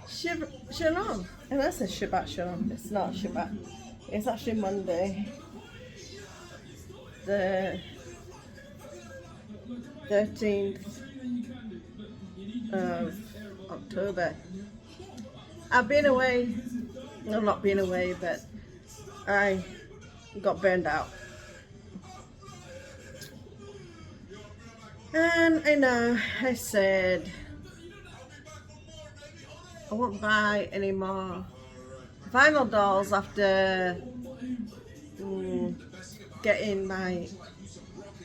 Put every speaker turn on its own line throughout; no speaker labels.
Shalom. And I said Shabbat Shalom. It's not Shabbat. It's actually Monday, the 13th of October. I've been away. Well, not been away, but I got burned out. And I know I said I won't buy any more vinyl dolls after getting my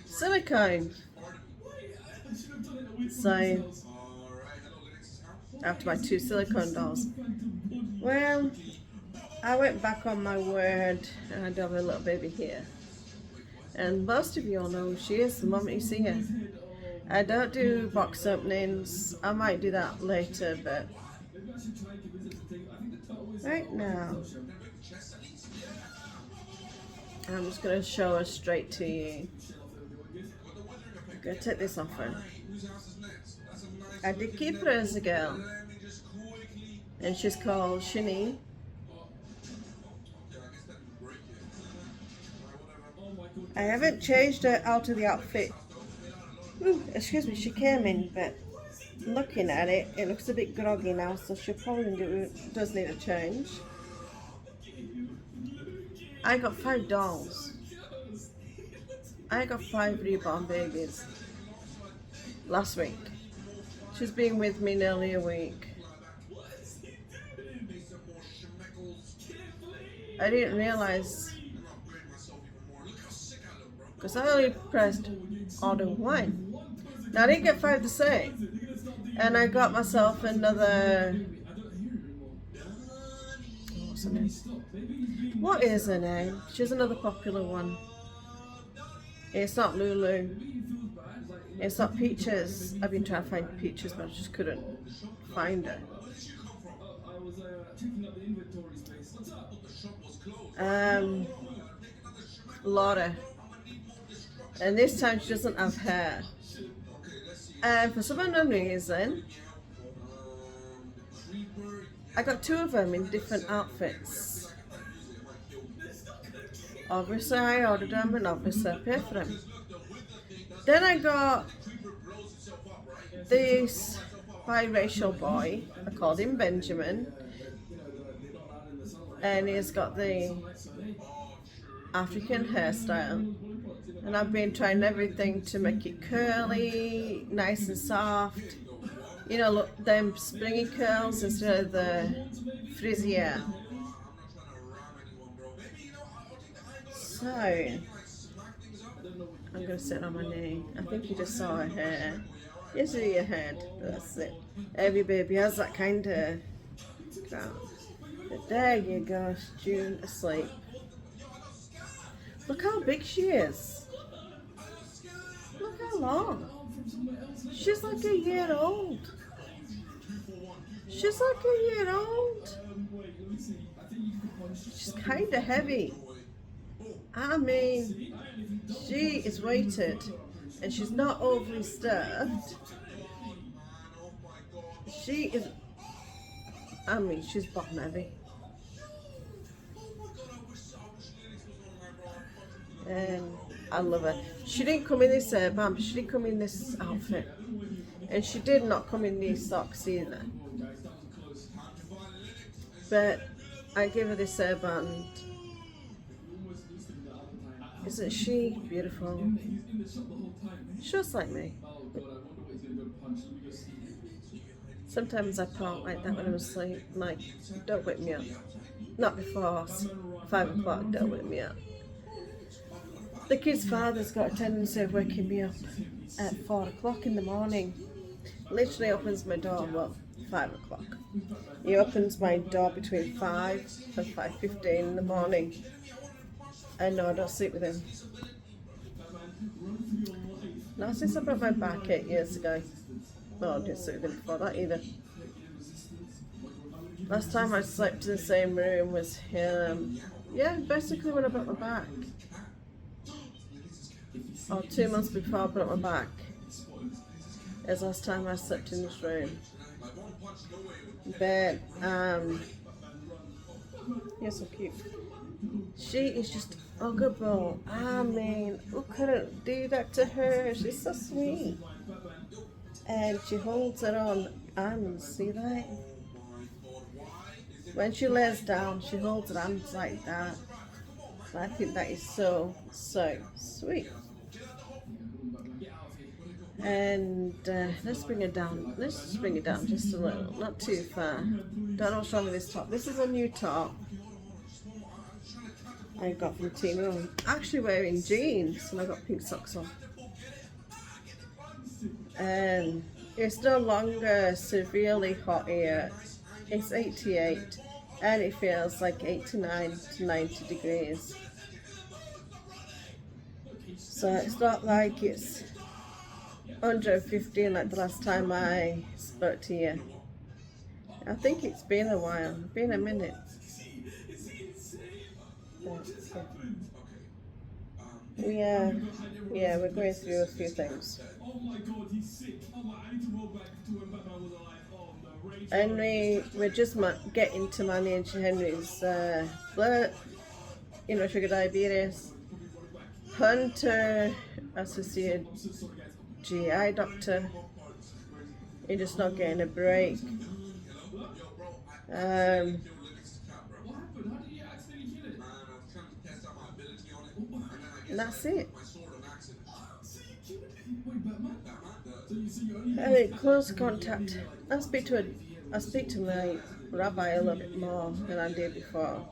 silicone. So after my 2 silicone dolls. Well, I went back on my word and I do have a little baby here. And most of you all know who she is the moment you see her. I don't do box openings. I might do that later, but right now I'm just going to show her straight to you. I'm going to take this off her. I did keep her as a girl, and she's called Shani. I haven't changed her out of the outfit. Ooh, excuse me, she came in, but looking at it, it looks a bit groggy now, so she probably does need a change. I got 5 dolls. I got 5 reborn babies last week. She's been with me nearly a week. I didn't realize, because I only pressed order 1. Now I didn't get 5 the same, and I got myself another. What's her name? What is her name? She's another popular one. It's not Lulu. It's not Peaches. I've been trying to find Peaches, but I just couldn't find her. Laura. And this time she doesn't have hair. And for some unknown reason, I got 2 of them in different outfits. Obviously I ordered them and obviously I paid for them. Then I got this biracial boy. I called him Benjamin. And he's got the African hairstyle. And I've been trying everything to make it curly, nice and soft. You know, look, them springy curls instead of the frizzy hair. So, I'm going to sit on my knee. I think you just saw her hair. You see your head. That's it. Every baby has that kind of crown. But there you go, June asleep. Look how big she is. Look how long. She's like a year old. She's like a year old. She's kind of heavy. I mean, she is weighted and she's not overly stuffed. She is, I mean, she's bottom heavy. And I love her. She didn't come in this hairband, but she did come in this outfit. And she did not come in these socks either. But I gave her this hairband. Isn't she beautiful? Just like me. Sometimes I talk like that when I'm asleep. Like, don't wake me up. Not before 5 o'clock, don't wake me up. The kid's father's got a tendency of waking me up at 4 o'clock in the morning. Literally opens my door, well, 5 o'clock. He opens my door between 5 and 5:15 in the morning. And no, I don't sleep with him. Not since I broke my back 8 years ago. No, I didn't sleep with him before that either. Last time I slept in the same room was him. Yeah, basically when I broke my back. Or 2 months before I broke my back. Is last time I slept in this room. But you're so cute. She is just huggable. I mean, who couldn't do that to her? She's so sweet. And she holds her on hands, see that? When she lays down, she holds her hands like that. I think that is so, so sweet. And let's bring it down. Let's just bring it down just a little, not too far. Don't know what's wrong with this top. This is a new top I got from Timo. I'm actually wearing jeans and I got pink socks on. And it's no longer severely hot here. It's 88 and it feels like 89 to 90 degrees. So it's not like it's 115 like the last time I spoke to you. I think it's been a while, been a minute. But, yeah, we're going through a few things. Henry, we're just getting to manage Henry's blood, sugar diabetes. Hunter, associate GI doctor. You're just not getting a break. And that's it. And in close contact, I speak to my rabbi a little bit more than I did before.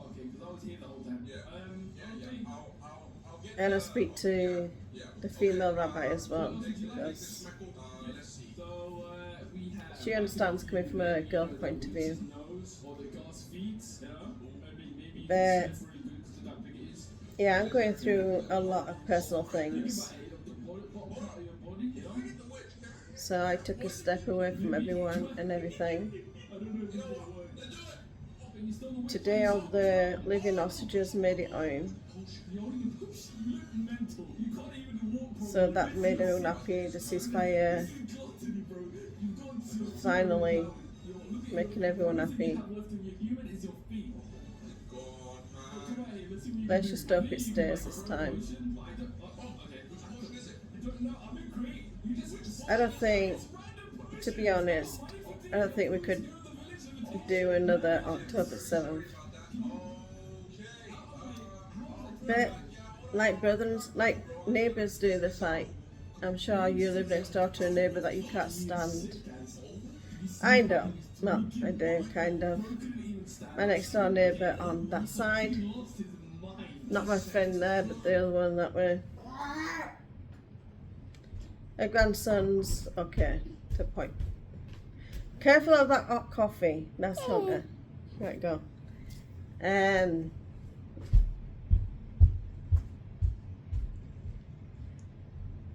And I speak to the female rabbi as well, because she understands coming from a girl point of view. But yeah, I'm going through a lot of personal things. So I took a step away from everyone and everything. Today all the living hostages made it home. So that made everyone happy. The ceasefire finally making everyone happy. Let's just hope it stays this time. I don't think, to be honest, I don't think we could do another October 7th. But like neighbours do the fight. I'm sure you live next door to a neighbour that you can't stand. I don't. Well, I do, kind of. My next door neighbour on that side. Not my friend there, but the other one that way. Her grandson's okay, to point. Careful of that hot coffee. That's Hunter. There we go.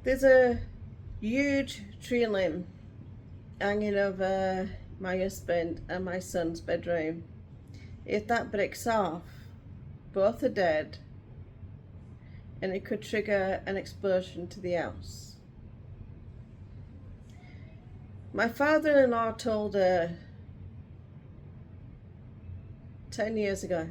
There's a huge tree limb hanging over my husband and my son's bedroom. If that breaks off, both are dead, and it could trigger an explosion to the house. My father-in-law told her 10 years ago,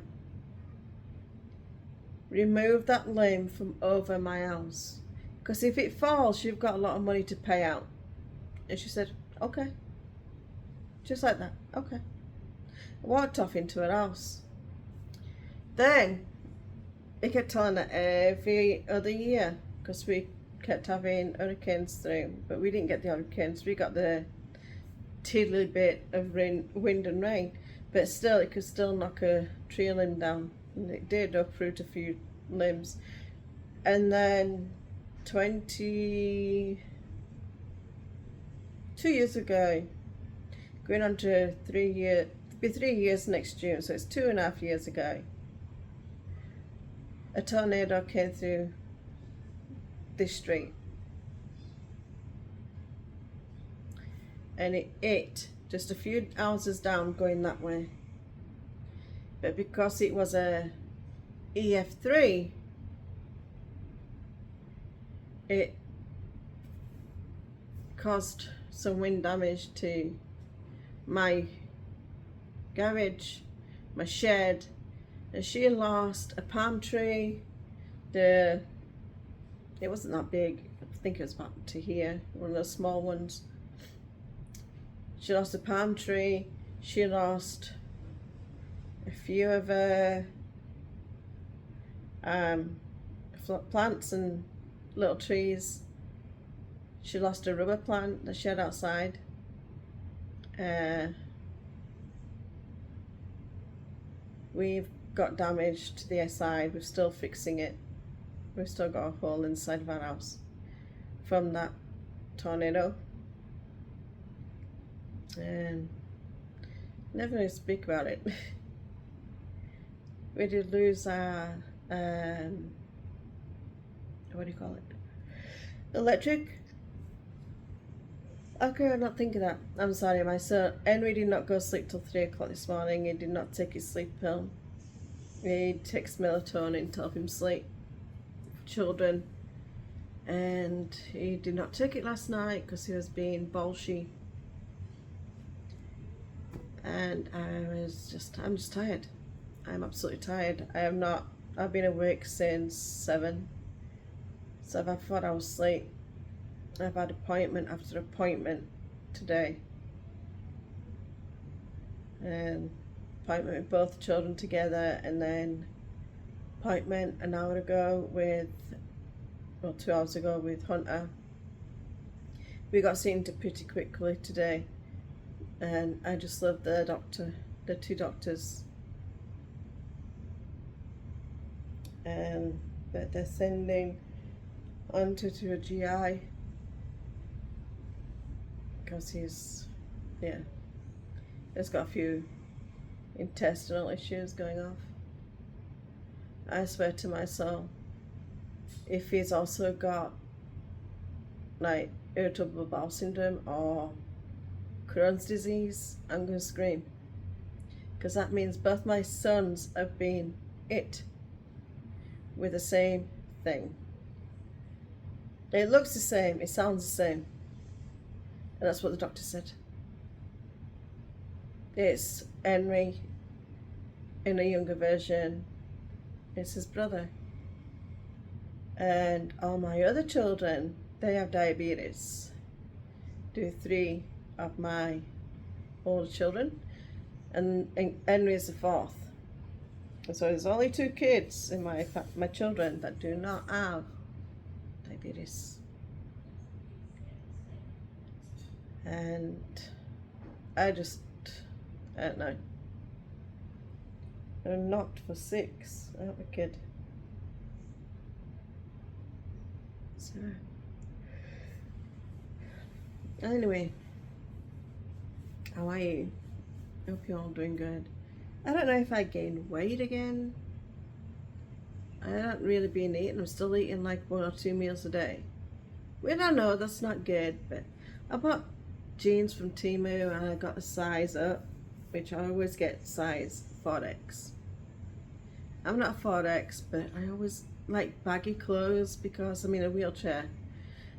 remove that limb from over my house, because if it falls, you've got a lot of money to pay out. And she said, okay. Just like that, okay. I walked off into her house. Then, he kept telling her every other year, because we kept having hurricanes through, but we didn't get the hurricanes, we got the tiddly bit of wind and rain, but still, it could still knock a tree limb down, and it did uproot a few limbs. And then 2 years ago, going on to 3 years, it'll be 3 years next June, so it's 2.5 years ago, a tornado came through this street, and it hit just a few houses down going that way, but because it was a EF3, it caused some wind damage to my garage, my shed, and she lost a palm tree. It wasn't that big. I think it was about to here, one of those small ones. She lost a palm tree. She lost a few of her plants and little trees. She lost a rubber plant that she had outside. We've got damage to the side. We're still fixing it. We've still got a hole inside of our house from that tornado. And never really speak about it. We did lose our what do you call it? Electric. I could not think of that. I'm sorry, my son Henry did not go to sleep till 3 o'clock this morning. He did not take his sleep pill. He takes melatonin to help him sleep. Children. And he did not take it last night because he was being bolshy. And I'm just tired. I'm absolutely tired. I've been awake since 7. So I've had 4 hours sleep. I've had appointment after appointment today. And appointment with both children together, and then appointment an hour ago with, well, 2 hours ago with Hunter. We got seen to pretty quickly today. And I just love the two doctors. And that they're sending onto to a GI because he's got a few intestinal issues going off. I swear to my soul, if he's also got like irritable bowel syndrome or Crohn's disease, I'm going to scream, because that means both my sons have been with the same thing. It looks the same, it sounds the same, and that's what the doctor said. It's Henry in a younger version. It's his brother. And all my other children, they have diabetes. 3 of my older children, and Henry is the 4th. And so there's only 2 kids in my children that do not have diabetes. And I don't know. I'm knocked for 6. I have a kid. So anyway, how are you? I hope you're all doing good. I don't know if I gained weight again. I haven't really been eating. I'm still eating like 1 or 2 meals a day. We don't know, that's not good. But I bought jeans from Temu and I got a size up, which I always get size 4X. I'm not a 4X, but I always like baggy clothes because I'm in a wheelchair.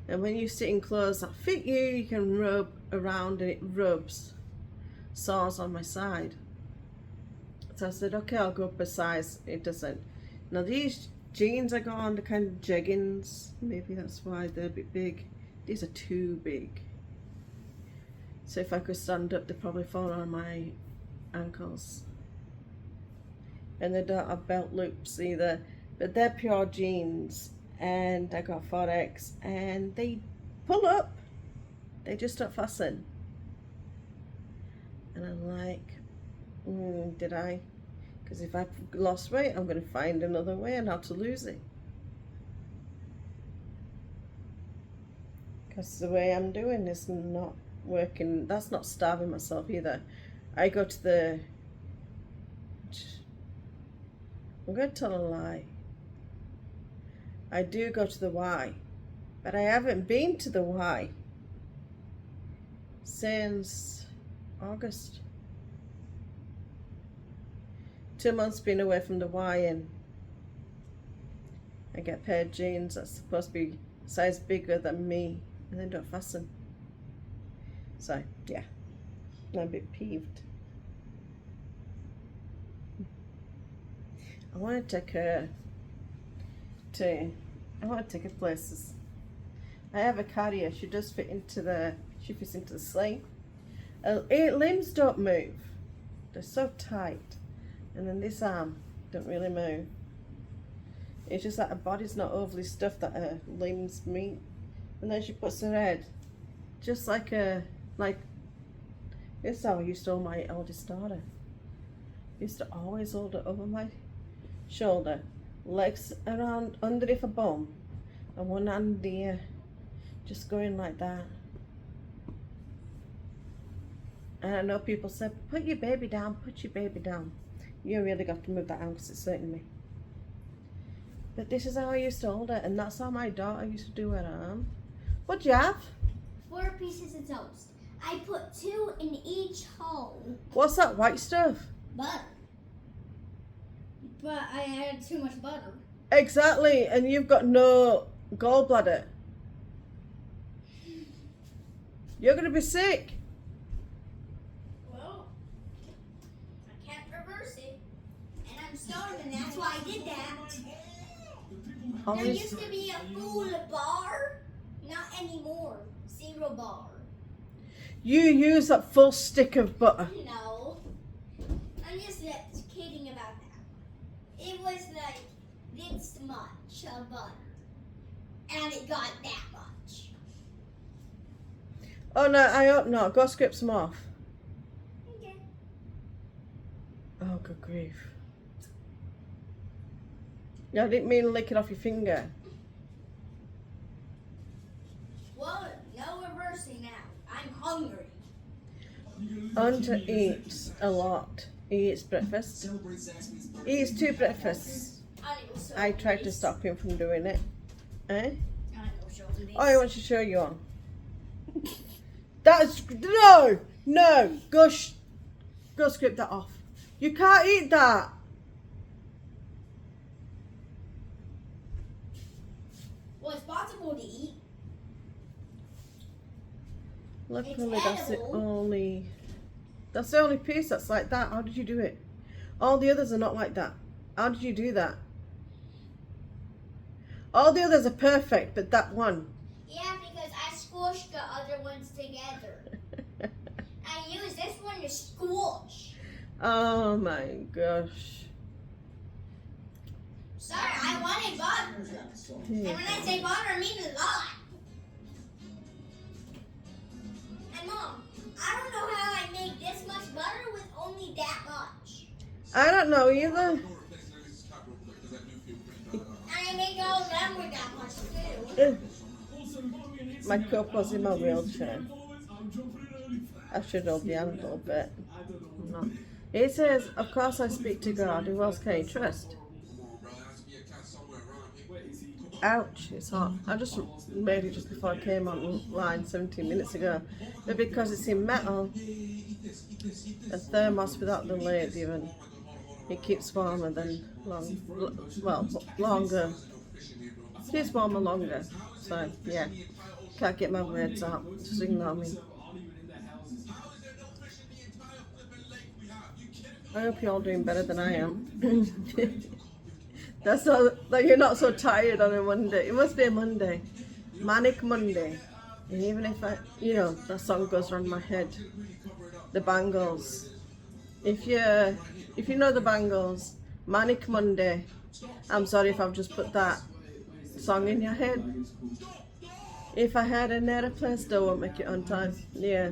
And when you sit in clothes that fit you, you can rub around and it rubs sores on my side. So I said, okay, I'll go up a size. It doesn't. Now these jeans I got on, the kind of jeggings, maybe that's why they're a bit big. These are too big. So if I could stand up, they'd probably fall on my ankles. And they don't have belt loops either. But they're pure jeans. And I got 4X. And they pull up. They just don't fasten. And I'm like, did I? Because if I've lost weight, I'm going to find another way on how to lose it. Because the way I'm doing is not working. That's not starving myself either. I go to the... I'm going to tell a lie. I do go to the Y. But I haven't been to the Y since August. 2 months been away from the Y, and I get a pair of jeans that's supposed to be a size bigger than me, and they don't fasten. So yeah, I'm a bit peeved. I want to take her places. I have a carrier. She does fit into she fits into the sleigh. Her limbs don't move. They're so tight. And then this arm don't really move. It's just that her body's not overly stuffed that her limbs meet. And then she puts her head just like this is how I used to hold my eldest daughter. I used to always hold her over my shoulder, legs around underneath her bum, and one hand there, just going like that. And I know people say, put your baby down, put your baby down. You really got to move that arm because it's hurting me. But this is how I used to hold her, and that's how my daughter used to do her arm. What'd you have?
4 pieces of toast. I put 2 in each hole.
What's that white stuff?
Butter. But I added too much butter.
Exactly, and you've got no gallbladder. You're going to be sick.
Well, I can't reverse it. And I'm starving, that's why I did that. There used to be a full bar. Not anymore. 0 bar.
You use that full stick of butter.
No. I'm just kidding about that. It was like this much of butter. And it got that much.
Oh no, I hope not. Go scrape some off.
Okay.
Oh, good grief. Yeah, I didn't mean to lick it off your finger.
Well, no reversing now. I'm hungry.
Hunter eats a lot. He eats breakfast. He eats 2 breakfasts. I tried to stop him from doing it. Eh? Oh, I want to show you on. That's no. Go scrape that off. You can't eat that.
Well, it's possible to eat.
Luckily, that's the only piece that's like that. How did you do it? All the others are not like that. How did you do that? All the others are perfect, but that one.
Yeah, because I squished the other ones together. I used this one to squish.
Oh my gosh.
Sorry, I wanted butter. And when I say butter, I mean a lot. And Mom, I don't know how I make this much butter with only that much.
I don't know either.
And I make all of them with that much too.
My cup was in my wheelchair. I should hold the handle, but no. It says, of course I speak to God, who else can you trust? Ouch, it's hot. I just made it just before I came online 17 minutes ago. But because it's in metal, a thermos without the lid even, it keeps warmer than longer. It keeps warmer longer. So, yeah. Can't get my words out. Just ignore me. I hope you're all doing better than I am. That's all, like you're not so tired on a Monday. It must be a Monday. Manic Monday. And even if that song goes around my head. The Bangles. If you know the Bangles, Manic Monday. I'm sorry if I've just put that song in your head. If I had an airplane, still won't make it on time. Yeah.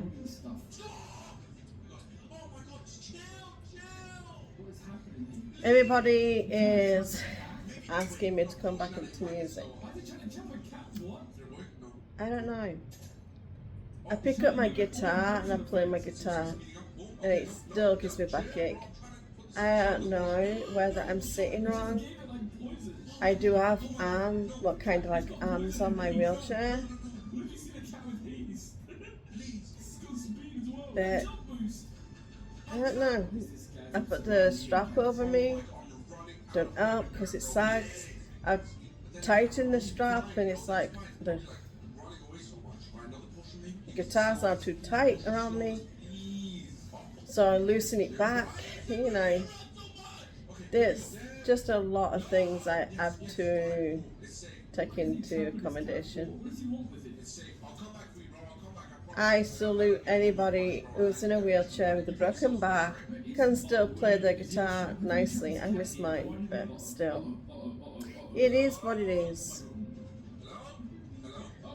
Everybody is asking me to come back into music. I don't know. I pick up my guitar and I play my guitar and it still gives me backache. I don't know whether I'm sitting wrong. I do have arms on my wheelchair. But I don't know. I put the strap over me. Don't help because it sags. I tighten the strap and it's like the guitars are too tight around me. So I loosen it back. This just a lot of things I have to take into accommodation. I salute anybody who's in a wheelchair with a broken back, can still play their guitar nicely. I miss mine, but still. It is what it is.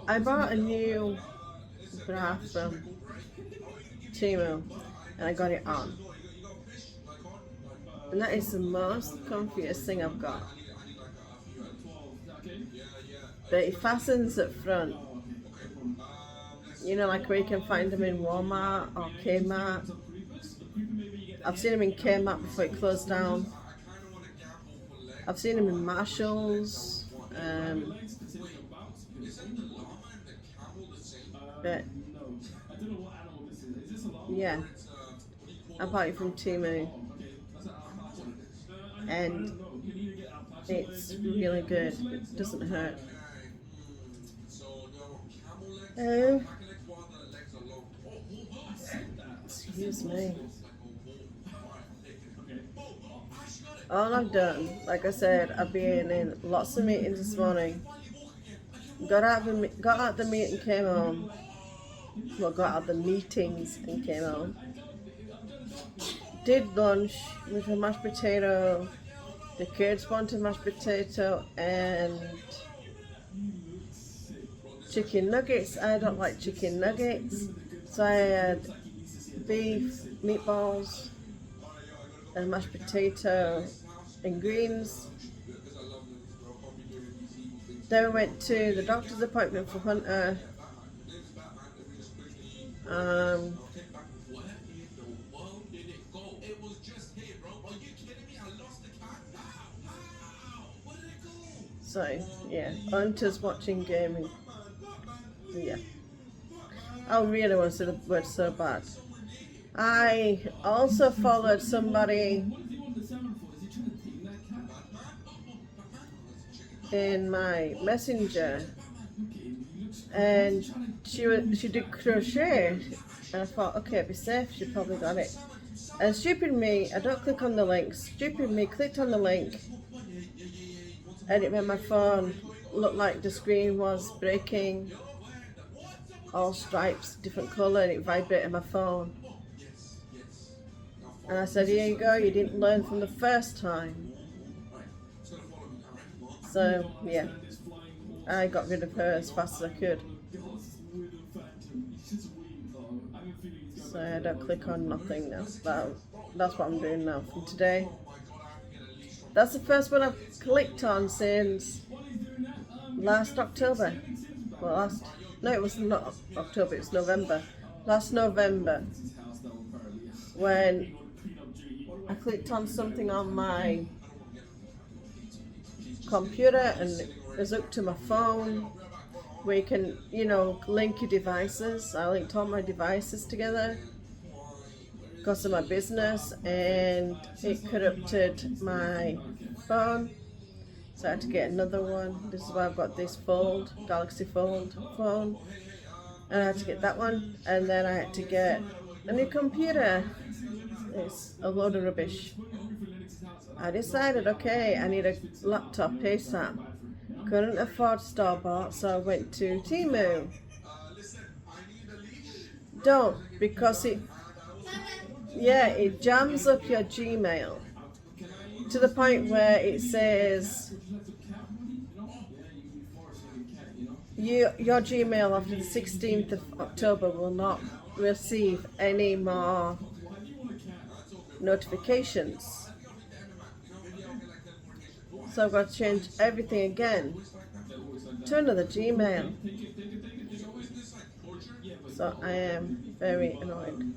I bought a new bra from Temu and I got it on. And that is the most comfiest thing I've got. But it fastens at front. You know, like where you can find them in Walmart or Kmart. I've seen them in Kmart before it closed down. I've seen them in Marshalls. But yeah, I bought it from Temu. And it's really good. It doesn't hurt. Excuse me. All I've done, like I said, I've been in lots of meetings this morning. Got out the meeting, came home. Well, got out the meetings and came home. Did lunch with a mashed potato. The kids wanted mashed potato and chicken nuggets. I don't like chicken nuggets, so I had beef, meatballs, and mashed potato and greens. Then we went to the doctor's appointment for Hunter. So yeah, Hunter's watching gaming. Yeah, I really want to say the word so bad. I also followed somebody in my messenger, and she did crochet, and I thought, okay, be safe, she probably got it. And stupid me, I don't click on the link. Stupid me clicked on the link, and it made my phone look like the screen was breaking. All stripes, different colour, and it vibrated my phone. And I said, here you go, you didn't learn from the first time. So, yeah, I got rid of her as fast as I could. So I don't click on nothing now. That's what I'm doing now from today. That's the first one I've clicked on since last October. Well, no, it was not October, it was November. Last November, when I clicked on something on my computer and it was up to my phone where you can, you know, link your devices. I linked all my devices together because of my business, and it corrupted my phone. So I had to get another one. This is why I've got this Fold, Galaxy Fold phone. And I had to get that one. And then I had to get a new computer. It's a load of rubbish. I decided, okay, I need a laptop ASAP. Couldn't afford store-bought, so I went to Temu. Don't, because it jams up your Gmail to the point where it says your Gmail after the 16th of October will not receive any more notifications. So I've got to change everything again to another Gmail. So I am very annoyed.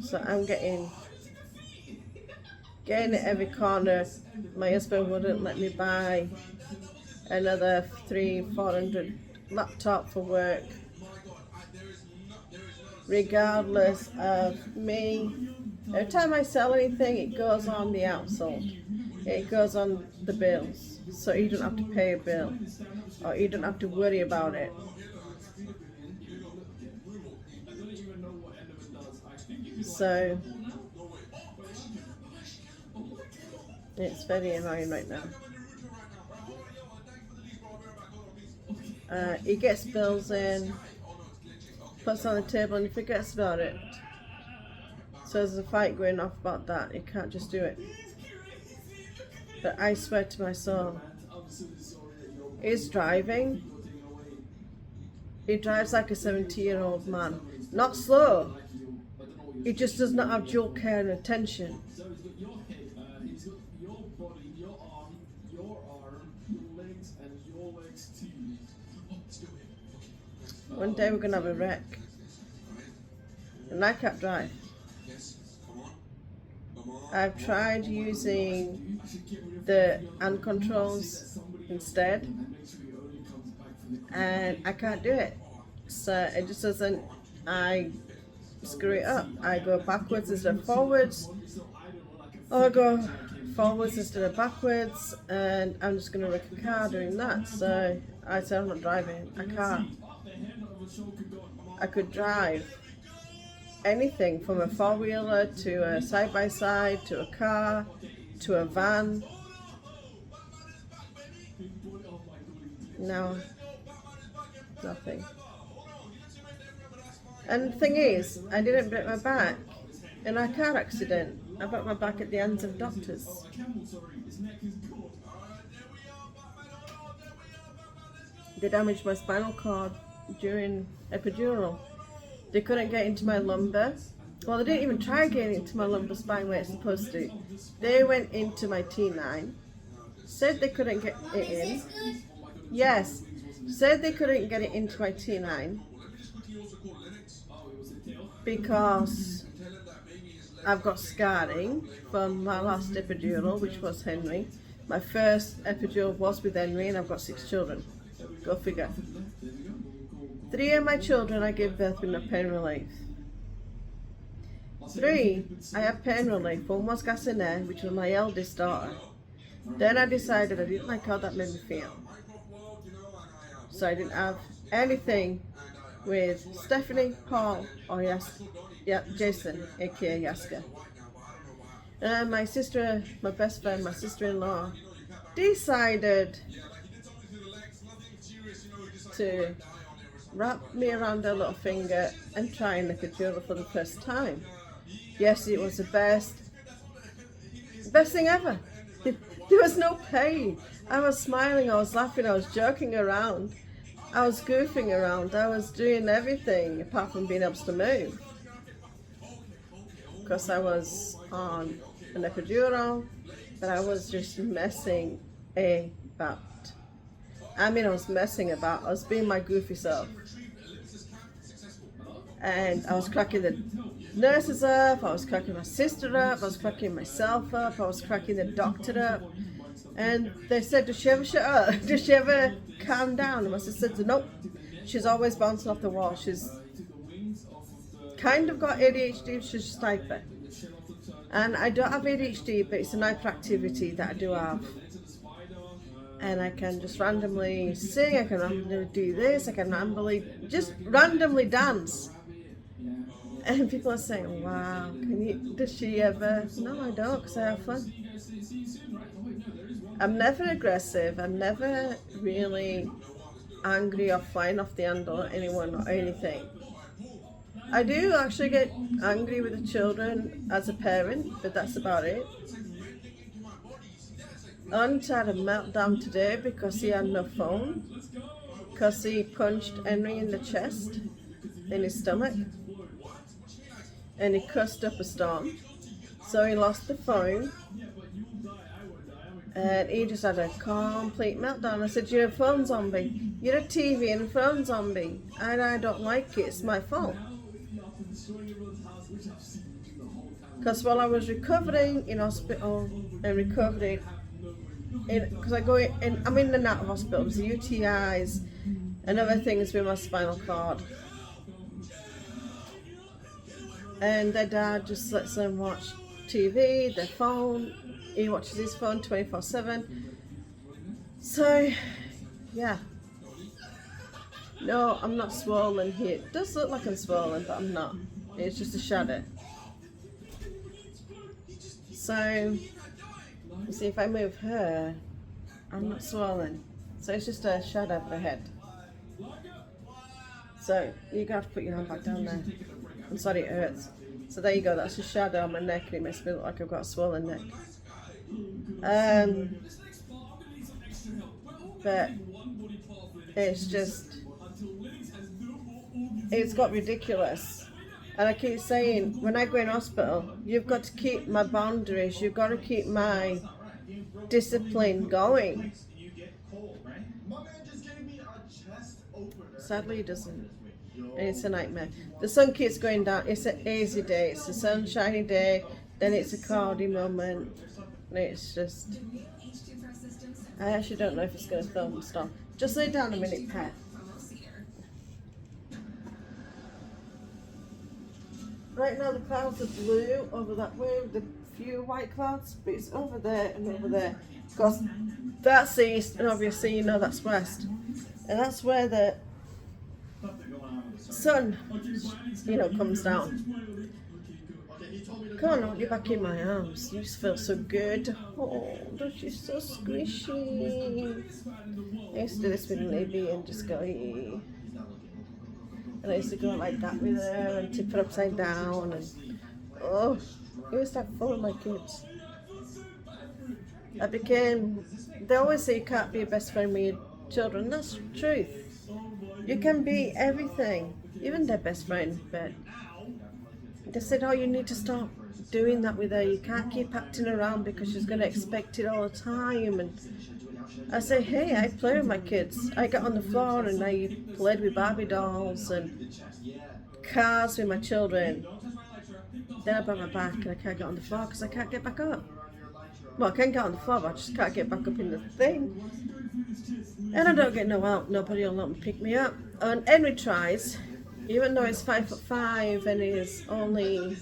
So I'm getting it every corner. My husband wouldn't let me buy another 300-400 laptop for work, regardless of me. Every time I sell anything, it goes on the outsold. It goes on the bills, so you don't have to pay a bill, or you don't have to worry about it. So it's very annoying right now. He gets bills in, puts on the table, and he forgets about it. So there's a fight going off about that. He can't just do it. But I swear to my soul, he's driving. He drives like a 70-year-old man. Not slow. He just does not have dual care and attention. One day we're going to have a wreck. And I can't drive. I've tried using the hand controls instead, and I can't do it. So it just doesn't, I screw it up. I go backwards instead of forwards, or I go forwards instead of backwards, and I'm just going to wreck a car doing that. So I said, I'm not driving. I can't. I could drive anything from a four-wheeler to a side-by-side to a car to a van. No, nothing. And the thing is, I didn't break my back in a car accident. I broke my back at the hands of doctors. They damaged my spinal cord during epidural. They couldn't get into my lumbar. Well, they didn't even try getting into my lumbar spine where it's supposed to. They went into my T9, said they couldn't get it in. Yes, said they couldn't get it into my T9 because I've got scarring from my last epidural, which was Henry. My first epidural was with Henry, and I've got 6 children. Go figure. 3 of my children I gave birth with no pain relief. 3, I had pain relief. 1 was Gassiner, which was my eldest daughter. Then I decided I didn't like how that made me feel. So I didn't have anything with Stephanie, Paul, or Jason, aka Yaska. And my sister, my best friend, my sister-in-law, decided to wrap me around her little finger and try and lick a epidural for the first time. Yes, it was the best thing ever. There was no pain. I was smiling, I was laughing, I was joking around, I was goofing around, I was doing everything apart from being able to move. Because I was on an epidural, but I was just messing about. I mean, I was messing about. I was being my goofy self. And I was cracking the nurses up, I was cracking my sister up, I was cracking myself up, I was cracking the doctor up. And they said, does she ever shut up? Does she ever calm down? And my sister said, nope. She's always bouncing off the wall. She's kind of got ADHD, she's just hyper. And I don't have ADHD, but it's an hyperactivity that I do have. And I can just randomly sing, I can randomly do this, I can randomly dance. And people are saying, wow, does she ever? No, I don't, because I have fun. I'm never aggressive, I'm never really angry or flying off the handle at anyone or anything. I do actually get angry with the children as a parent, but that's about it. Aunt had a meltdown today because he had no phone, because he punched Henry in the chest, in his stomach, and he cussed up a storm. So he lost the phone, and he just had a complete meltdown. I said, you're a phone zombie. You're a TV and a phone zombie, and I don't like it. It's my fault. Because while I was recovering in hospital and recovering, because I'm in and out of hospitals, the UTIs and other things with my spinal cord. And their dad just lets them watch TV, their phone. He watches his phone 24/7. So, yeah. No, I'm not swollen here. It does look like I'm swollen, but I'm not. It's just a shadow. So, you see, if I move her, I'm not swollen. So it's just a shadow of the head. So you have to put your hand back down there. I'm sorry, it hurts. So there you go, that's a shadow on my neck and it makes me look like I've got a swollen neck. But it's just, it's got ridiculous. And I keep saying, when I go in hospital, you've got to keep my boundaries, you've got to keep my discipline going. Sadly, he doesn't. And it's a nightmare. The sun keeps going down. It's an easy day. It's a sunshiny day. Then it's a cloudy moment. And it's just... I actually don't know if it's going to film and stuff. Just lay down a minute, Pat. Right now the clouds are blue over that way with a few white clouds. But it's over there and over there. Because that's east and obviously you know that's west. And that's where the sun, you know, comes down. Come on, I want you back in my arms. You just feel so good. Oh, don't you so squishy? I used to do this with Libby and just go, ee. And I used to go like that with her and tip her upside down and oh, I used to have fun with my kids. They always say you can't be a best friend with your children. That's the truth. You can be everything, even their best friend, but they said, oh, you need to stop doing that with her. You can't keep acting around because she's going to expect it all the time. And I say, hey, I play with my kids. I got on the floor and I played with Barbie dolls and cars with my children. Then I broke my back and I can't get on the floor because I can't get back up. Well, I can get on the floor, but I just can't get back up in the thing. And I don't get no help. Nobody will let me pick me up. And Henry tries, even though he's 5'5" and he's only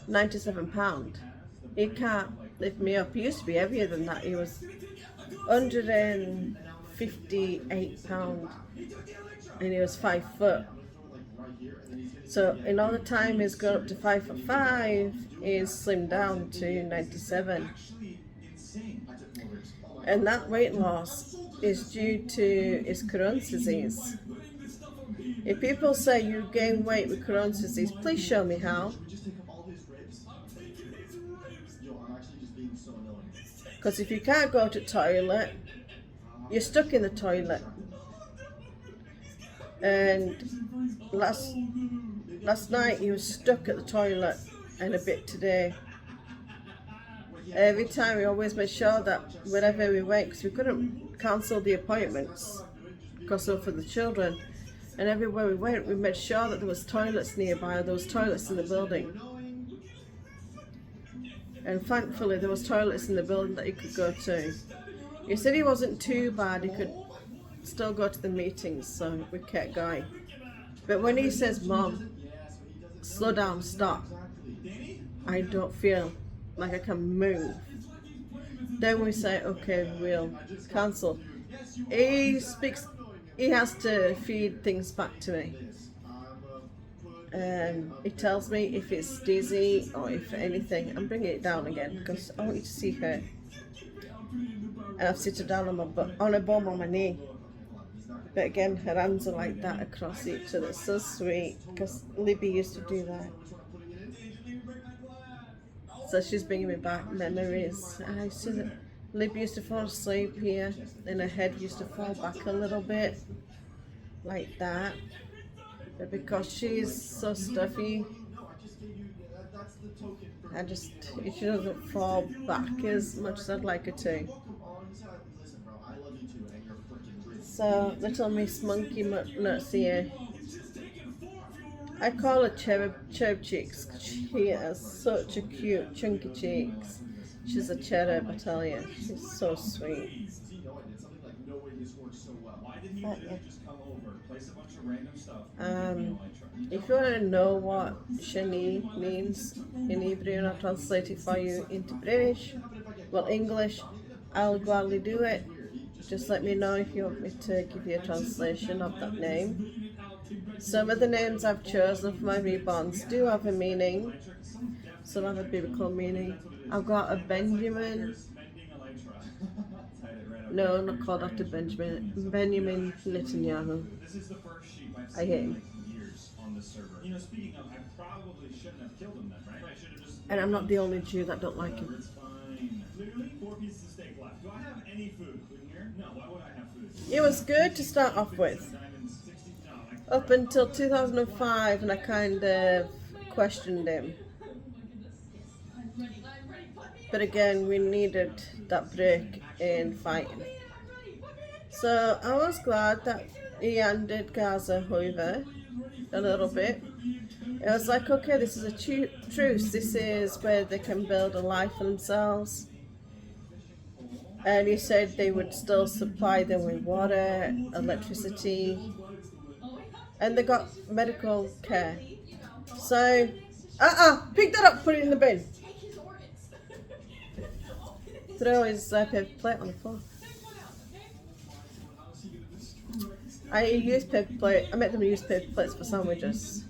97 pounds. He can't lift me up. He used to be heavier than that. He was 158 pounds and he was 5 foot. So in all the time he's gone up to 5'5", he's slimmed down to 97. And that weight loss is due to his Crohn's disease. If people say you gain weight with Crohn's disease, please show me how. Because if you can't go to the toilet, you're stuck in the toilet. And last night he was stuck at the toilet and a bit today. Every time we always made sure that wherever we went, because we couldn't cancel the appointments because of for the children, and everywhere we went we made sure that there was toilets nearby, or there was toilets in the building. And thankfully there was toilets in the building that he could go to. He said he wasn't too bad, he could still go to the meetings, so we kept going. But when he says, Mom, slow down, stop, I don't feel like I can move, then we say, okay, we'll cancel. He has to feed things back to me. He tells me if it's dizzy or if anything. I'm bringing it down again because I want you to see her. And I've sit her down on a bum on my knee. But again, her hands are like that across each other. It's so sweet because Libby used to do that. So she's bringing me back memories. And I see that Libby used to fall asleep here and her head used to fall back a little bit like that. But because she's so stuffy, she doesn't fall back as much as I'd like her to. So little Miss Monkey Nuts here. I call her cherub cheeks. She has such a cute chunky cheeks. She's a cherub, I tell you. She's so sweet. If you want to know what Shani means in Hebrew, and I'll translate it for you into British, well, English, I'll gladly do it. Just let me know if you want me to give you a translation of that name. Some of the names I've chosen for my reborns do have a meaning. Some have a biblical meaning. I've got a Benjamin. No, not called after Benjamin. Benjamin Netanyahu. I hate him. And I'm not the only Jew that don't like him. It was good to start off with. Up until 2005, and I kind of questioned him. But again, we needed that break in fighting. So I was glad that he handed Gaza over a little bit. It was like, okay, this is a truce. This is where they can build a life for themselves. And he said they would still supply them with water, electricity, and they got medical care. So, pick that up, put it in the bin. Throw his paper plate on the floor. I make them use paper plates for sandwiches.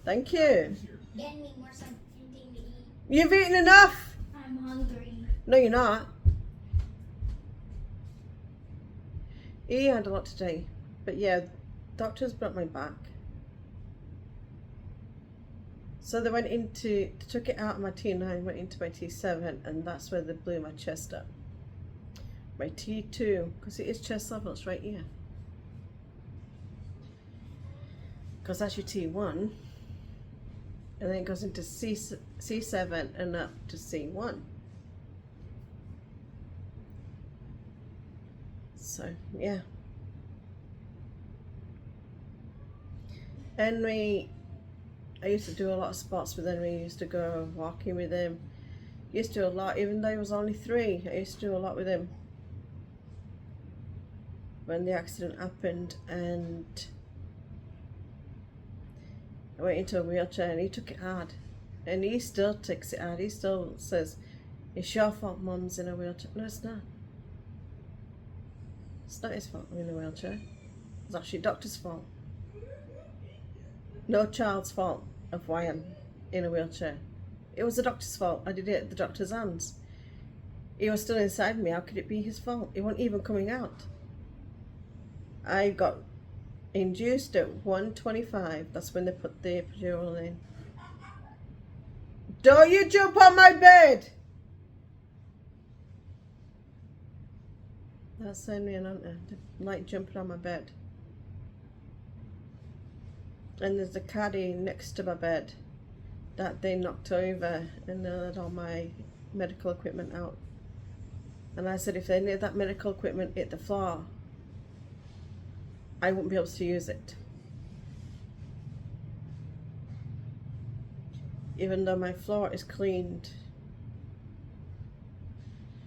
Thank you.
Getting me more something to eat.
You've eaten enough.
I'm hungry.
No, you're not. He had a lot today. But yeah, doctors brought my back. So they took it out of my T9, went into my T7, and that's where they blew my chest up. My T2, because it is chest level, it's right here. Because that's your T1. And then it goes into C7 and up to C1. So, yeah. Henry, I used to do a lot of sports with Henry. I used to go walking with him. Used to do a lot, even though he was only 3. I used to do a lot with him. When the accident happened, and I went into a wheelchair, and he took it hard. And he still takes it hard. He still says, "It's your fault Mum's in a wheelchair." No, it's not. It's not his fault I'm in a wheelchair. It's actually doctor's fault. No child's fault of why I'm in a wheelchair. It was the doctor's fault. I did it at the doctor's hands. He was still inside me. How could it be his fault? It wasn't even coming out. I got induced at 1:25. That's when they put the epidural in. Don't you jump on my bed! That's Henry and Auntie. They like jumping on my bed. And there's a caddy next to my bed that they knocked over, and they let all my medical equipment out. And I said, if any of that medical equipment hit the floor, I wouldn't be able to use it. Even though my floor is cleaned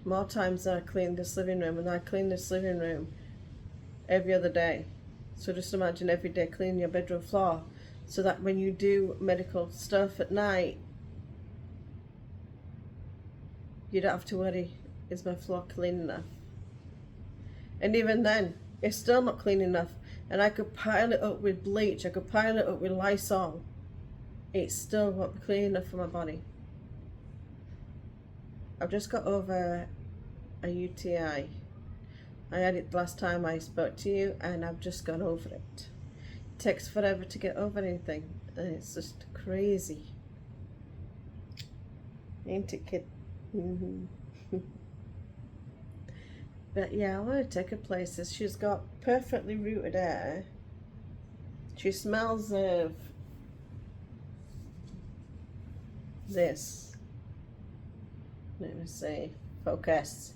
more times than I clean this living room, and I clean this living room every other day. So just imagine every day cleaning your bedroom floor, so that when you do medical stuff at night, you don't have to worry, is my floor clean enough? And even then, it's still not clean enough. And I could pile it up with bleach, I could pile it up with Lysol. It still won't be clean enough for my body. I've just got over a UTI. I had it last time I spoke to you, and I've just gone over it. It takes forever to get over anything, and it's just crazy. Ain't it, kid? But yeah, I want to take her places. She's got perfectly rooted hair. She smells of this. Let me see. Focus.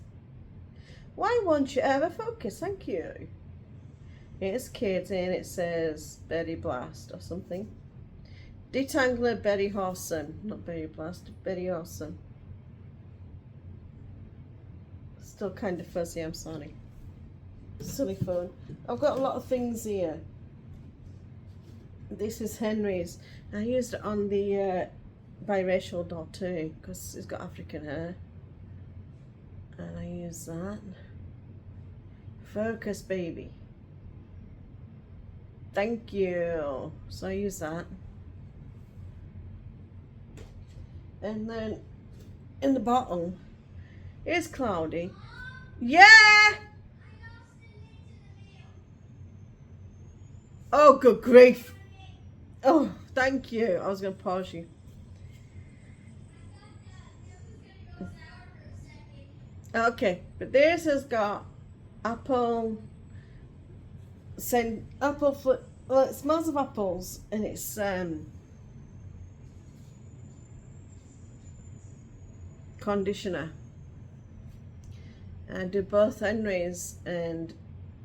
Why won't you ever focus? Thank you. It's kids and it says Berry Blast or something. Detangler Berry Horson. Not Berry Blast, Berry Horson. Still kind of fuzzy, I'm sorry. Silly phone. I've got a lot of things here. This is Henry's. I used it on the biracial doll too, because he's got African hair. And I use that. Focus, baby. Thank you. So I use that. And then in the bottom, it's cloudy. Yeah! Oh, good grief. Oh, thank you. I was going to pause you. Okay, but this has got apple, apple foot. Well, it smells of apples, and it's conditioner. I do both Henry's and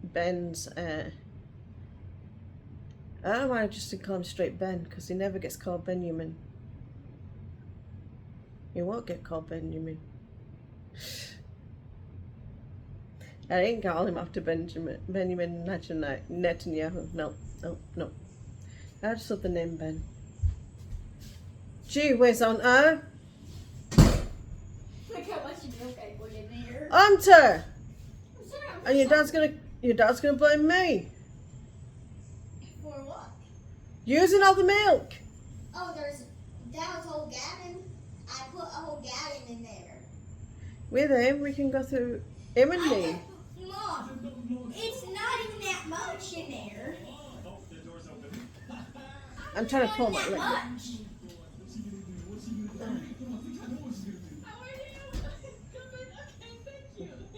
Ben's. I don't know why I just didn't call him straight Ben, because he never gets called Benjamin. He won't get called Benjamin. I didn't call him after Benjamin Netanyahu. No. I just love the name Ben. Gee whiz on her.
Look how much milk I put in there.
Hunter! And your dad's gonna blame me.
For what?
Using all the milk.
Oh, that was a whole gallon. I put a whole gallon in there.
With him, we can go through him and me.
Mom, it's not even that much in there.
I'm trying to pull my
Not
leg.
much.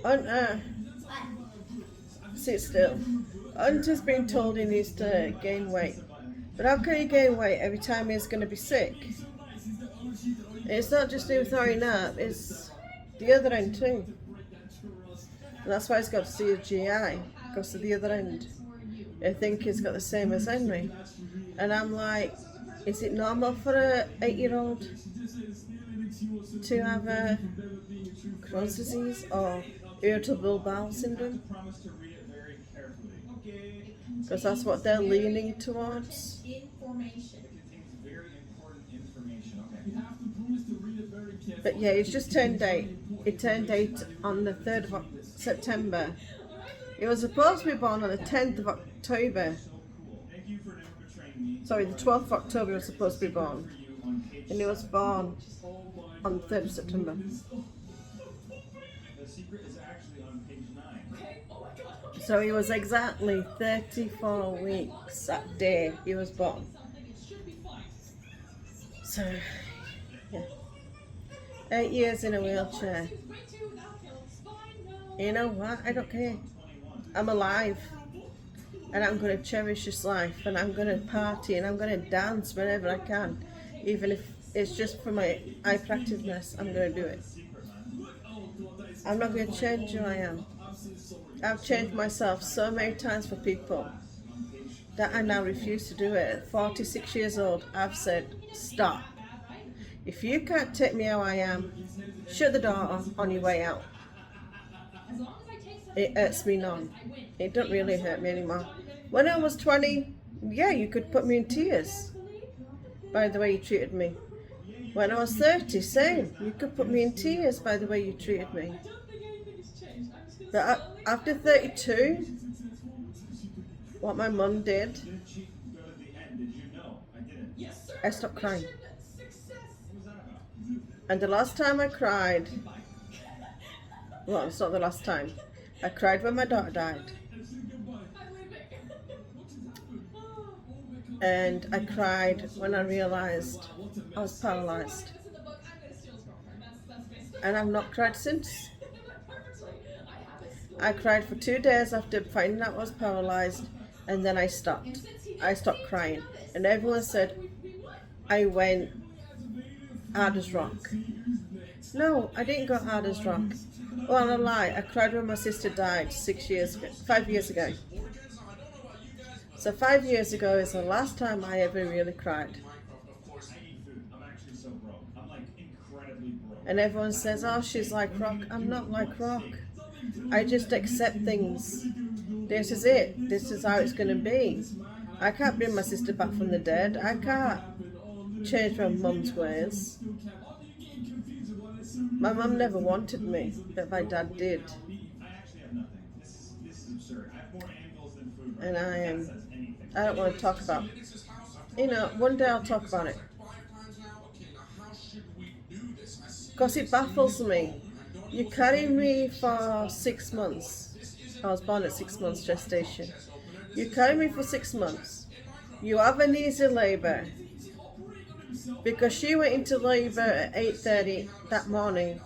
Hunter,
What?
sit still. Hunter's been told he needs to gain weight. But how can he gain weight every time he's going to be sick? It's not just him throwing up, it's the other end too. And that's why he's got to see a GI, because of the other end. I think he's got the same as Henry. And I'm like, is it normal for a 8-year-old to have a Crohn's disease or irritable bowel syndrome? Because that's what they're leaning towards. But yeah, he's just turned 8. He turned 8 on the 3rd of September. He was supposed to be born on the 10th of October. Sorry, the 12th of October he was supposed to be born. And he was born on the 3rd of September. So he was exactly 34 weeks that day he was born. So, yeah. 8 years in a wheelchair. You know what? I don't care. I'm alive. And I'm going to cherish this life. And I'm going to party. And I'm going to dance whenever I can. Even if it's just for my hyperactiveness, I'm going to do it. I'm not going to change who I am. I've changed myself so many times for people that I now refuse to do it. At 46 years old, I've said, stop. If you can't take me how I am, shut the door on your way out. It hurts me none. It don't really hurt me anymore. When I was 20, yeah, you could put me in tears by the way you treated me. When I was 30, same. You could put me in tears by the way you treated me. But after 32, what my mum did, I stopped crying. And the last time I cried, well, it's not the last time. I cried when my daughter died. And I cried when I realised I was paralysed. And I've not cried since. I cried for 2 days after finding out I was paralysed, and then I stopped. I stopped crying. And everyone said I went hard as rock. No, I didn't go hard as rock. Well, a lie. I cried when my sister died 5 years ago. So 5 years ago is the last time I ever really cried. And everyone says, oh, she's like rock. I'm not like rock. I just accept things. This is it. This is how it's going to be. I can't bring my sister back from the dead. I can't change my mum's ways. My mum never wanted me, but my dad did. and I don't want to talk about. One day I'll talk about it. Because it baffles me. You carry me for 6 months. I was born at 6 months gestation. You carry me for 6 months. You have an easy labour. Because she went into labour at 8:30 that morning.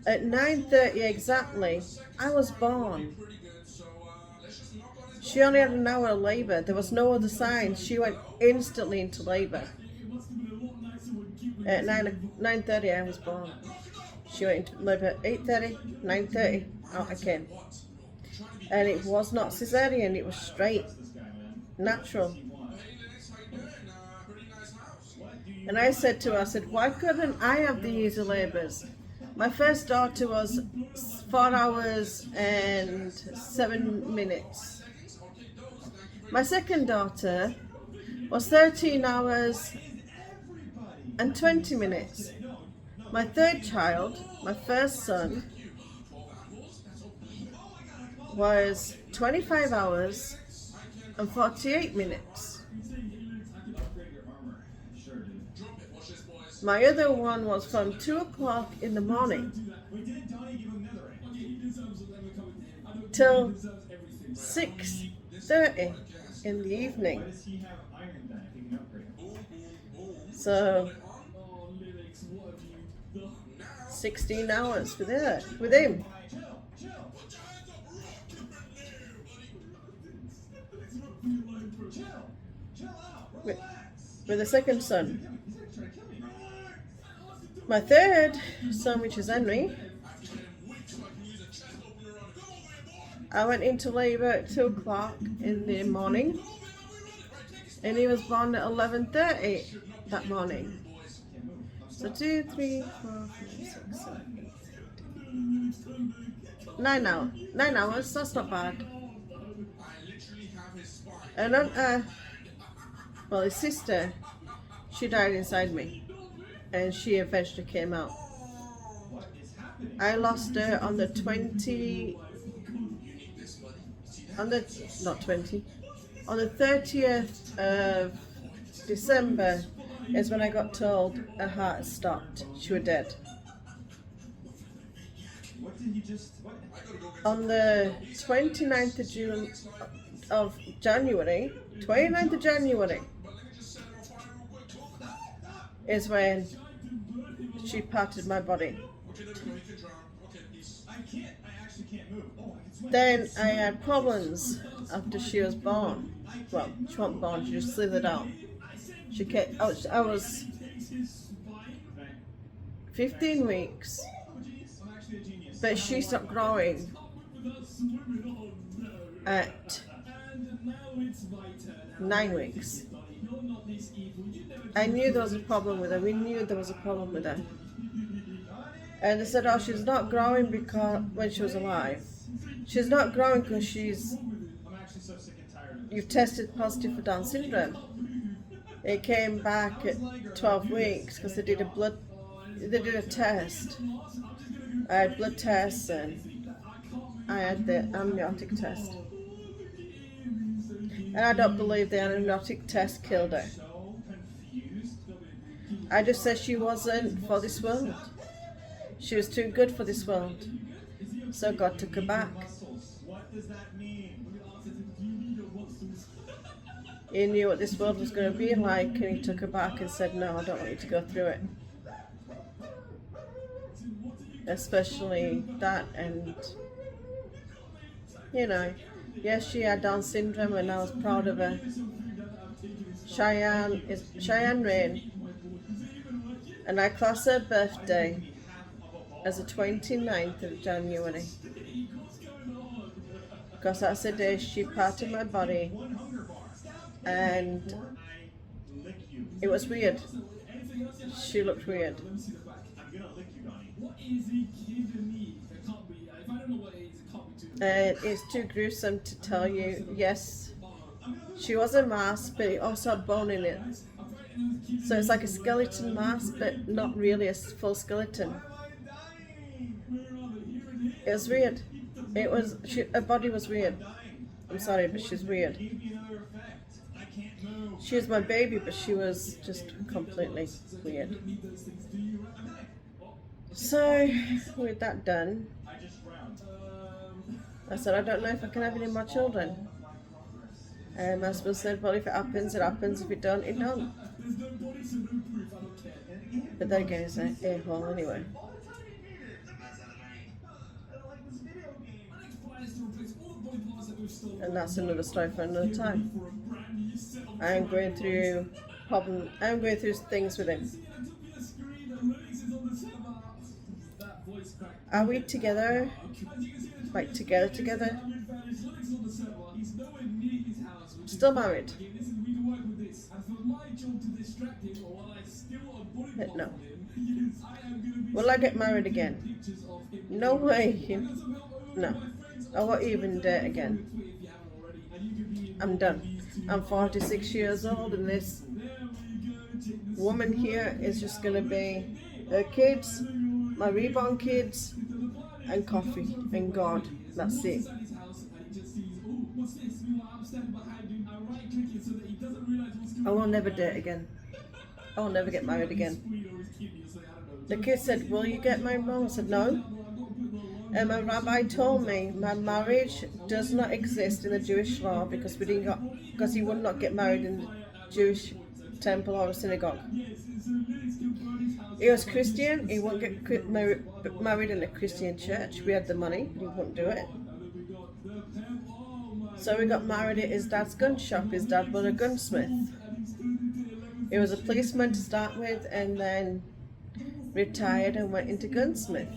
At 9:30 exactly, I was born. She only had an hour of labour. There was no other signs. She went instantly into labour. At 9:30 I was born. She went into labour at 8:30, 9:30, out I came. And it was not cesarean, it was straight, natural. And I said to her, I said, why couldn't I have the easy labours? My first daughter was 4 hours and 7 minutes. My second daughter was 13 hours and 20 minutes. My third child, my first son, was 25 hours and 48 minutes. My other one was from 2 o'clock in the morning till 6:30 in the evening. So 16 hours with him. With the second son. My third son, which is Henry, I went into labour at 2 o'clock in the morning, and he was born at 11:30 that morning. So 2, 3, 4, 5, 6, 7, 8, 9 hours, that's not bad. And well, his sister, she died inside me, and she eventually came out. I lost her on the 30th of December is when I got told her heart had stopped. She was dead. On the 29th of January is when she parted my body. Then I had problems after she was born. Well, she wasn't born, she just slithered out. I was 15 weeks, but she stopped growing at 9 weeks. I knew there was a problem with her. We knew there was a problem with her. And they said, oh, she's not growing because when she was alive. She's not growing because you've tested positive for Down syndrome. It came back at 12 weeks because they did a test. I had blood tests and I had the amniotic test. And I don't believe the amniotic test killed her. I just said she wasn't for this world. She was too good for this world. So God took her back. He knew what this world was going to be like, and he took her back and said, no, I don't want you to go through it. Especially that, and yes, she had Down syndrome and I was proud of her. Cheyenne Rain, and I class her birthday as the 29th of January because that's the day she parted my body, and it was weird. She looked weird. And it's too gruesome to tell you. Yes, she was a mask, but it also had bone in it. So it's like a skeleton mask, but not really a full skeleton. It was weird. Her body was weird. I'm sorry, but she's weird. She was my baby, but she was just completely weird. So, with that done, I said, I don't know if I can have any more children. And my husband said, well, if it happens, it happens. If it don't, it don't. But then again, he's an a-hole anyway. And that's another story for another time. I am going through things with him. Are we together? Like together? Still married? No. Will I get married again? No way. No. I won't even date again. I'm done. I'm 46 years old, and this woman here is just gonna be her kids, my reborn kids, and coffee, and God. That's it. I will never date again. I will never get married again. The kid said, will you get married, Mom? I said, no. And my rabbi told me my marriage does not exist in the Jewish law because he would not get married in the Jewish temple or a synagogue. He was Christian. He wouldn't get married in a Christian church. We had the money. He wouldn't do it. So we got married at his dad's gun shop. His dad was a gunsmith. He was a policeman to start with, and then retired and went into gunsmith.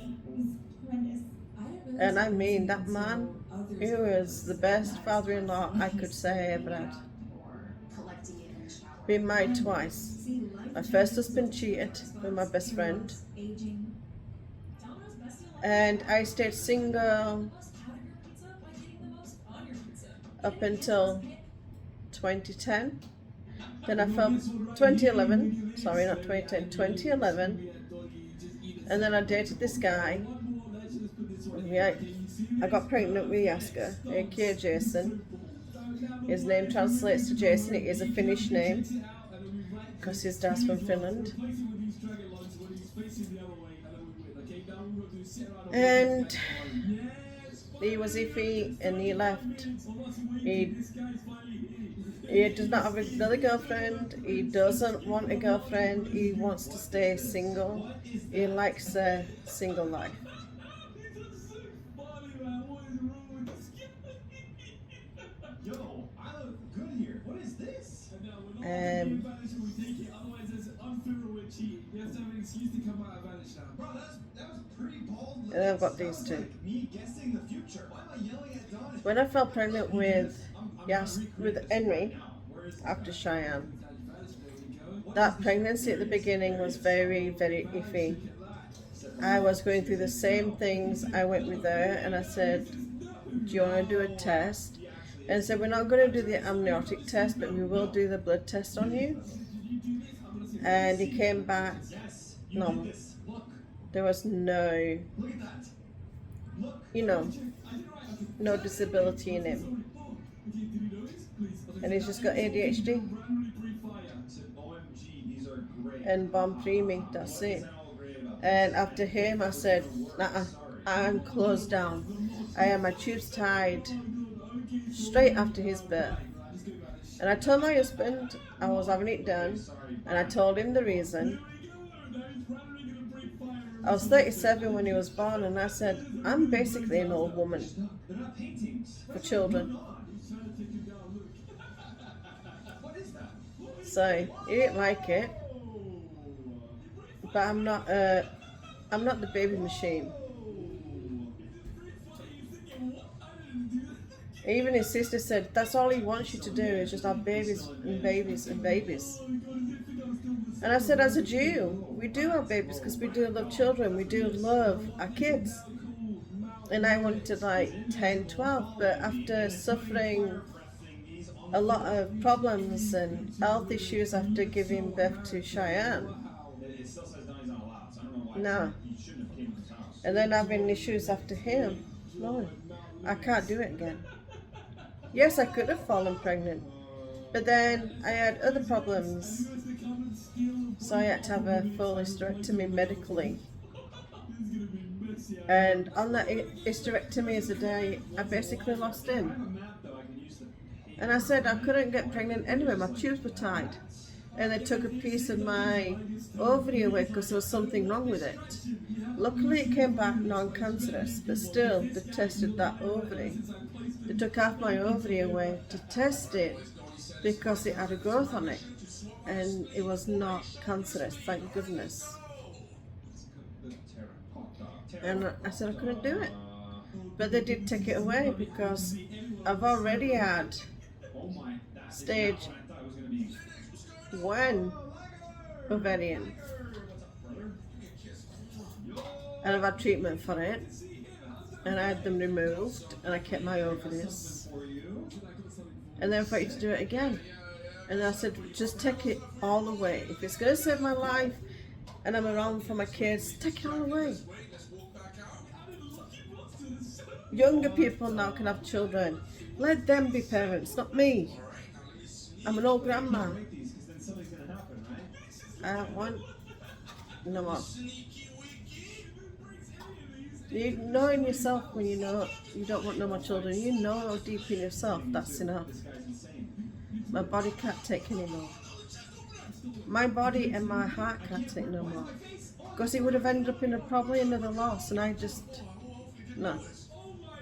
And I mean, that man, he was the best father-in-law I could say I ever had. Been married twice. My first husband cheated with my best friend. And I stayed single up until 2010. Then I fell, 2011, sorry, not 2010, 2011. And then I dated this guy. I got pregnant with Yaska, aka Jason. His name translates to Jason. It is a Finnish name because his dad's from Finland. And he was iffy and he left. He does not have another girlfriend. He doesn't want a girlfriend. He wants to stay single. He likes a single life.
Yo, I look good here. What is this? Bro, that was pretty bold.
And I've got these two.
Like me guessing the future. Why am I yelling at Don?
When I fell pregnant with Henry after Cheyenne, that pregnancy at the beginning was very, very iffy. I was going through the same things. I went with her and I said, do you want to do a test? And said, we're not going to do the amniotic test, but we will do the blood test on you. And he came back normal. There was no, no disability in him. And he's just got ADHD. And bomb preemie, that's it. And after him, I said, nah, I'm closed down. I had my tubes tied straight after his birth. And I told my husband I was having it done, and I told him the reason. I was 37 when he was born, and I said, I'm basically an old woman for children. So he didn't like it, but I'm not the baby machine. Even his sister said, that's all he wants you to do is just have babies and babies and babies. And I said, as a Jew, we do have babies because we do love children. We do love our kids. And I wanted like 10, 12, but after suffering a lot of problems and health issues after giving birth to Cheyenne, no. And then having issues after him, no, I can't do it again. Yes, I could have fallen pregnant, but then I had other problems, so I had to have a full hysterectomy medically. And on that hysterectomy as a day, I basically lost him. And I said I couldn't get pregnant anyway, my tubes were tied. And they took a piece of my ovary away because there was something wrong with it. Luckily it came back non-cancerous, but still they tested that ovary. They took half my ovary away to test it because it had a growth on it. And it was not cancerous, thank goodness. And I said I couldn't do it. But they did take it away because I've already had stage 1 ovarian. And I've had treatment for it. And I had them removed and I kept my ovaries. And then I thought to do it again. And I said, just take it all away. If it's going to save my life and I'm around for my kids, take it all away. Younger people now can have children. Let them be parents, not me. I'm an old grandma. I don't want no more. You know in yourself when you know you don't want no more children. You know deep in yourself that's enough. My body can't take anymore. My body and my heart can't take no more. Because it would have ended up in probably another loss, and I just, no.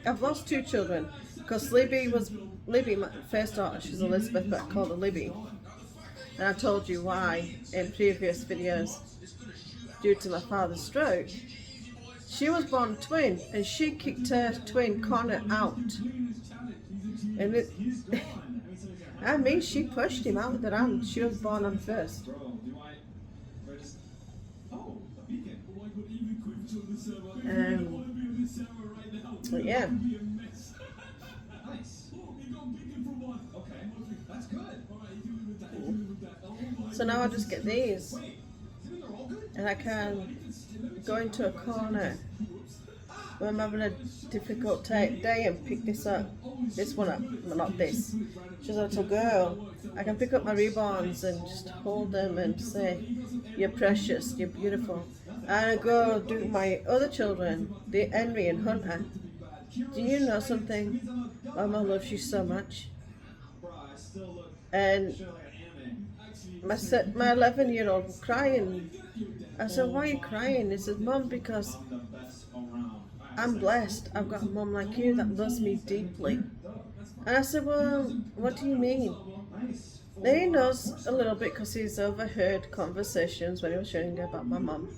I've lost 2 children. Because Libby, my first daughter, she's Elizabeth, but I called her Libby. And I told you why in previous videos, due to my father's stroke. She was born a twin, and she kicked her twin Connor out. And I mean, she pushed him out with her hand. She was born on first. But yeah. So now I just get these, and I can go into a corner when I'm having a difficult day and pick this up. This one up, well, not this. She's a little girl. I can pick up my reborns and just hold them and say, you're precious, you're beautiful. And I go do my other children, the Henry and Hunter. Do you know something? My mum loves you so much. And my 11-year-old was crying. I said, why are you crying? He said, Mum, because I'm blessed. I've got a mum like you that loves me deeply. And I said, well, what do you mean? Then he knows a little bit because he's overheard conversations when he was younger about my mum.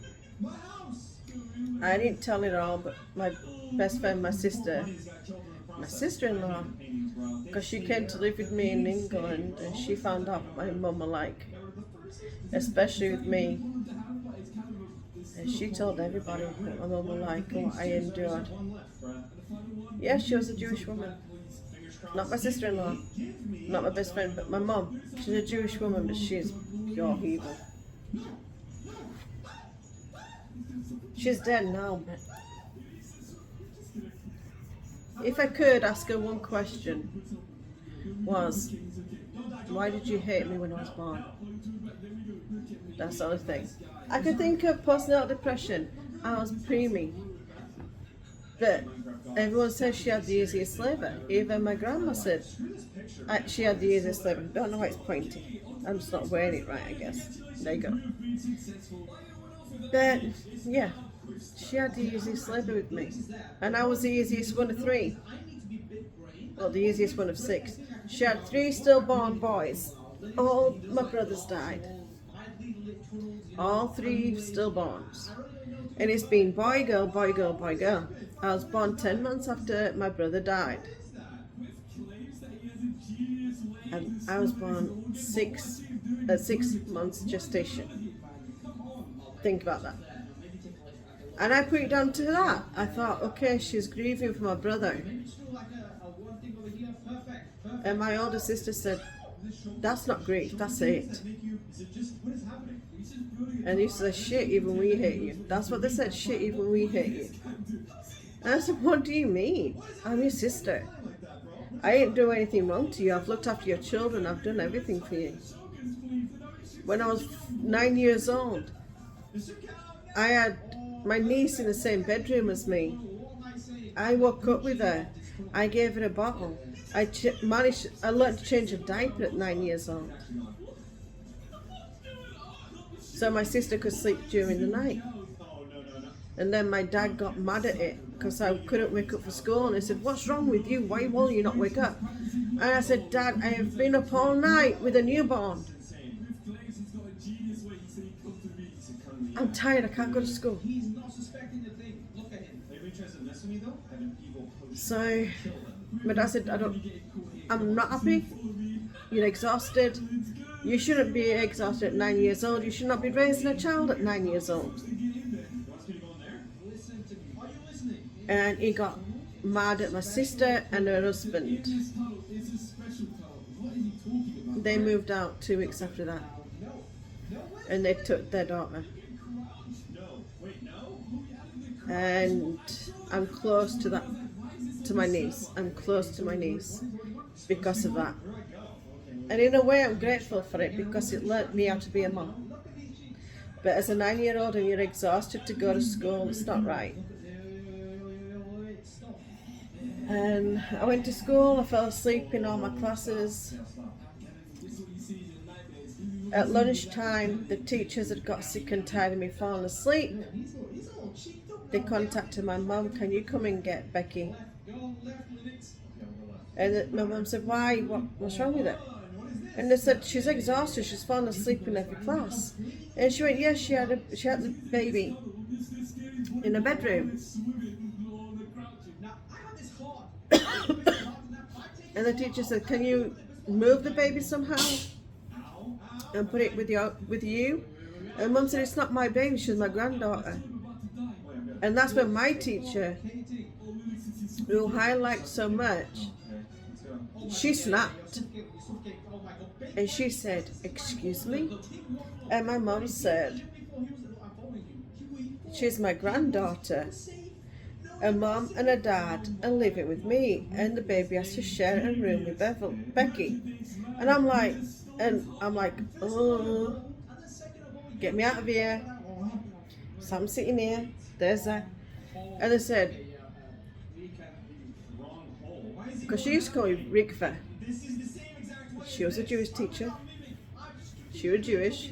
I didn't tell it all, but my best friend, my sister-in-law, because she came to live with me in England, and she found out what my mum was like, especially with me. And she told everybody what my mum was like and what I endured. Yeah, she was a Jewish woman. Not my sister-in-law, not my best friend, but my mum. She's a Jewish woman, but she's pure evil. She's dead now, but if I could ask her one question, was, why did you hate me when I was born? That's the only thing. I could think of postnatal depression. I was preemie. But everyone says she had the easiest labour. Even my grandma said she had the easiest labour. Don't know why it's pointy. I'm just not wearing it right, I guess. There you go. But yeah, she had the easiest labour with me. And I was the easiest one of 3. Well, the easiest one of 6. She had 3 stillborn boys. All my brothers died. All 3 stillborns. And it's been boy, girl, boy, girl, boy, girl. I was born 10 months after my brother died. And I was born 6 months gestation. Think about that. And I put it down to that. I thought, okay, she's grieving for my brother. And my older sister said, that's not grief, that's it. And you said, shit, even we hate you. That's what they said, shit, even we hate you. And I said, what do you mean? I'm your sister. I didn't do anything wrong to you. I've looked after your children. I've done everything for you. When I was 9 years old, I had my niece in the same bedroom as me. I woke up with her. I gave her a bottle. I learned to change a diaper at 9 years old. So my sister could sleep during the night. And then my dad got mad at it because I couldn't wake up for school. And he said, "What's wrong with you? Why won't you not wake up?" And I said, "Dad, I have been up all night with a newborn. I'm tired, I can't go to school." So my dad said, "I'm not happy. You're exhausted. You shouldn't be exhausted at 9 years old. You should not be raising a child at 9 years old." And he got mad at my sister and her husband. They moved out 2 weeks after that. And they took their daughter. And I'm close to my niece. I'm close to my niece because of that. And in a way I'm grateful for it because it learnt me how to be a mom. But as a 9-year-old and you're exhausted to go to school, it's not right. And I went to school, I fell asleep in all my classes. At lunchtime, the teachers had got sick and tired of me falling asleep. They contacted my mum, "Can you come and get Becky?" And my mum said, "Why? What's wrong with her?" And they said, "She's exhausted, she's fallen asleep in every class." And she went, "Yes, she had the baby in the bedroom." And the teacher said, "Can you move the baby somehow and put it with you?" And Mum said, "It's not my baby, she's my granddaughter." And that's when my teacher, who I liked so much, she snapped. And she said, "Excuse me?" And my mum said, "She's my granddaughter. A mum and a dad are living with me, and the baby has to share a room with Becky." And I'm like, "Oh, get me out of here." So I'm sitting here, there's her. And they said, because she used to call me Rikva. She was a Jewish teacher. She was Jewish.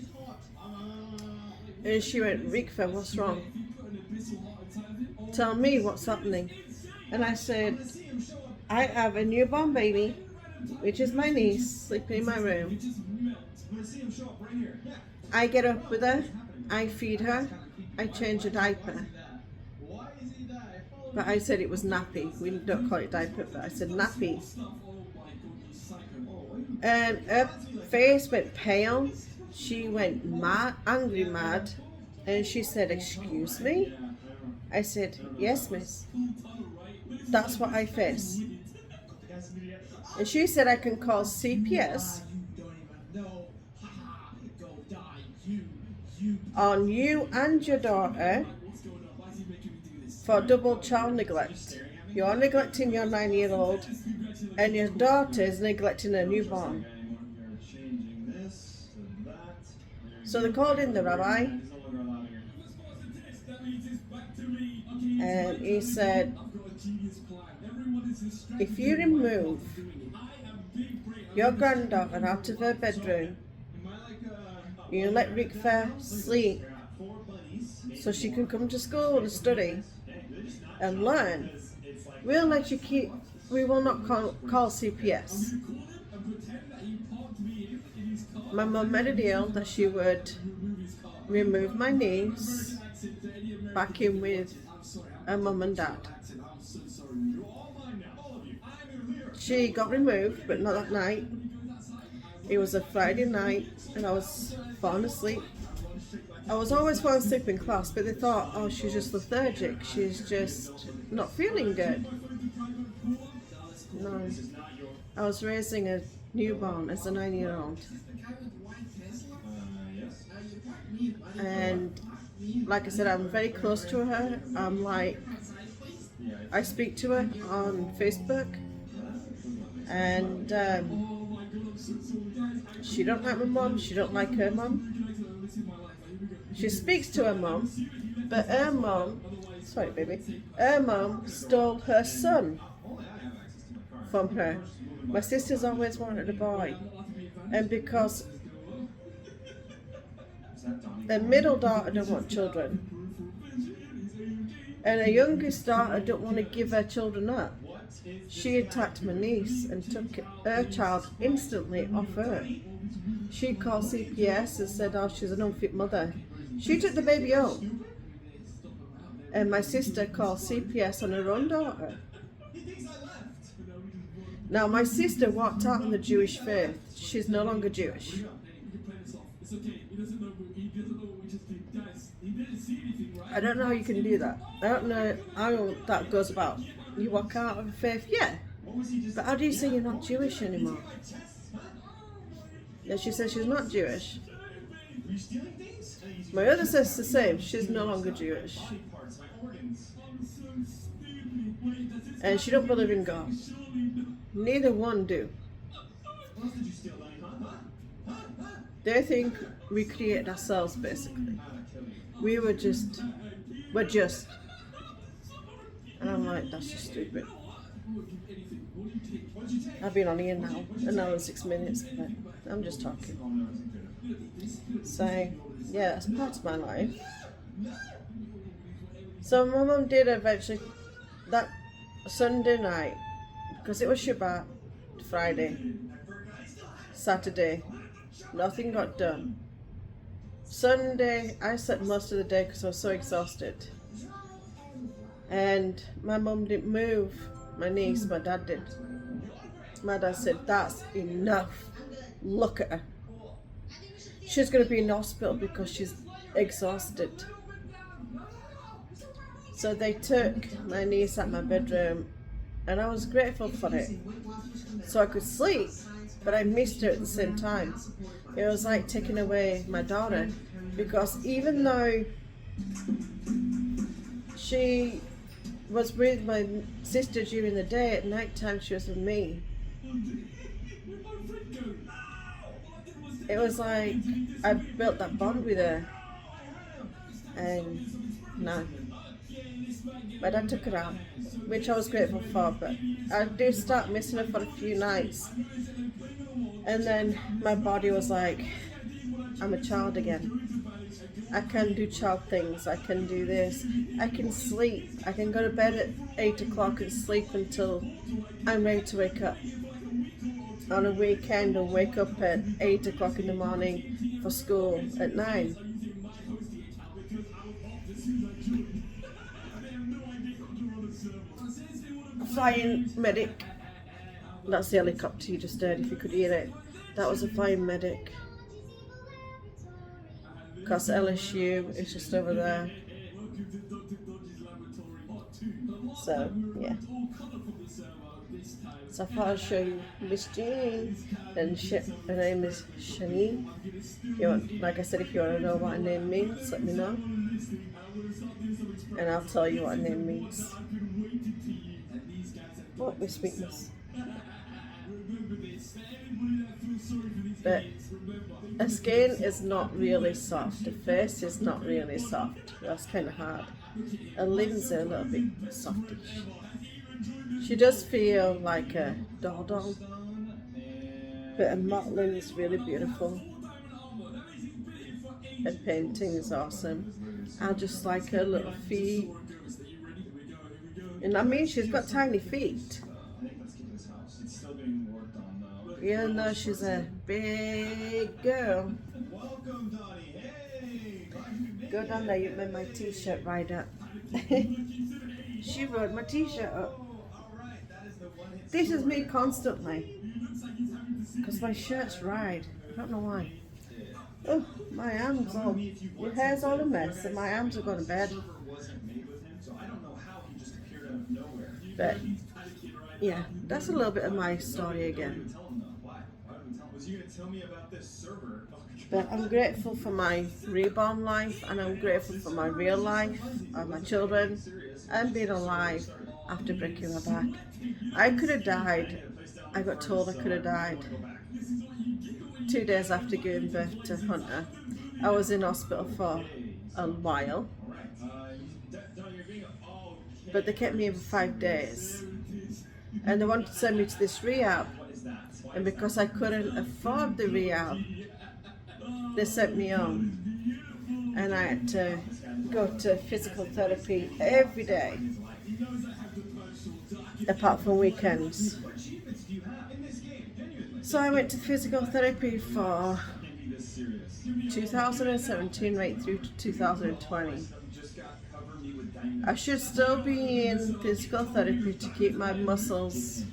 And she went, "Rikva, what's wrong? Tell me what's happening." And I said, "I have a newborn baby, which is my niece, sleeping in my room. I get up with her, I feed her, I change a diaper." But I said it was nappy. We don't call it diaper, but I said nappy. And her face went pale. She went mad, angry mad. And she said, "Excuse me?" I said, "Yes, miss. That's what I face." And she said, "I can call CPS on you and your daughter for double child neglect. You're neglecting your 9-year-old and your daughter is neglecting a newborn." So they called in the rabbi and he said, "If you remove your granddaughter out of her bedroom, you let Rikfa sleep so she can come to school and study and learn, we will not call CPS." My mum made a deal that she would remove my niece back in with her mum and dad. She got removed, but not that night. It was a Friday night and I was falling asleep. I was always falling asleep in class, but they thought, "Oh, she's just lethargic. She's just not feeling good." No. I was raising a newborn as a 9-year-old. And like I said, I'm very close to her. I speak to her on Facebook. And she don't like my mum, she don't like her mum. She speaks to her mum, but her mum, sorry baby, her mum stole her son from her. My sister's always wanted a boy, and because her middle daughter don't want children, and her youngest daughter don't want to give her children up, she attacked my niece and took her child instantly off her. She called CPS and said, oh, she's an unfit mother. She took the baby home. And my sister called CPS on her own daughter. Now, my sister walked out in the Jewish faith. She's no longer Jewish. I don't know how you can do that. I don't know how that goes about. You walk out of faith, yeah. But how do you say you're not Jewish anymore? Yeah, she says she's not Jewish. My other sister's the same. She's no longer Jewish. And she don't believe in God. Neither one do. They think we created ourselves, basically. We're just. And I'm like, that's just stupid. I've been on here now, an hour and 6 minutes, but I'm just talking. So, yeah, that's part of my life. So my mum did eventually, that Sunday night, because it was Shabbat, Friday, Saturday, nothing got done. Sunday, I slept most of the day because I was so exhausted. And my mum didn't move. My niece, my dad did. My dad said, that's enough. Look at her. She's going to be in hospital because she's exhausted. So they took my niece out my bedroom, and I was grateful for it. So I could sleep, but I missed her at the same time. It was like taking away my daughter, because even though she was with my sister during the day, at night time she was with me. It was like I built that bond with her, and no, my dad took her out, which I was grateful for, but I did start missing her for a few nights, and then my body was like, I'm a child again. I can do child things, I can do this, I can sleep, I can go to bed at 8 o'clock and sleep until I'm ready to wake up. On a weekend, I'll wake up at 8 o'clock in the morning for school at 9. Flying medic, that's the helicopter you just heard if you could hear it. That was a flying medic. Because LSU is just over there. So, yeah. So I thought I'd show you Miss Jean, and her name is Shani. Like I said, if you want to know what her name means, let me know. And I'll tell you what her name means. Oh, my sweetness. But her skin is not really soft. The face is not really soft. That's kind of hard. Her limbs are a little bit softish. She does feel like a doll, but her modeling is really beautiful. Her painting is awesome. I just like her little feet. And I mean, she's got tiny feet. Even though she's a big girl. Go down there, you made my t-shirt right up. She wrote my t-shirt up. This is me constantly. Because my shirt's ride. I don't know why. Oh, my arms all, your hair's all a mess and my arms are going to bed. But, yeah, that's a little bit of my story again. But I'm grateful for my reborn life, and I'm grateful for my real life, and my children, and being alive after breaking my back. I could have died I got told I could have died. 2 days after giving birth to Hunter, I was in hospital for a while, but they kept me in for 5 days, and they wanted to send me to this rehab, and because I couldn't afford the rehab, they sent me home, and I had to go to physical therapy every day, apart from weekends. So I went to physical therapy for 2017 right through to 2020. I should still be in physical therapy to keep my muscles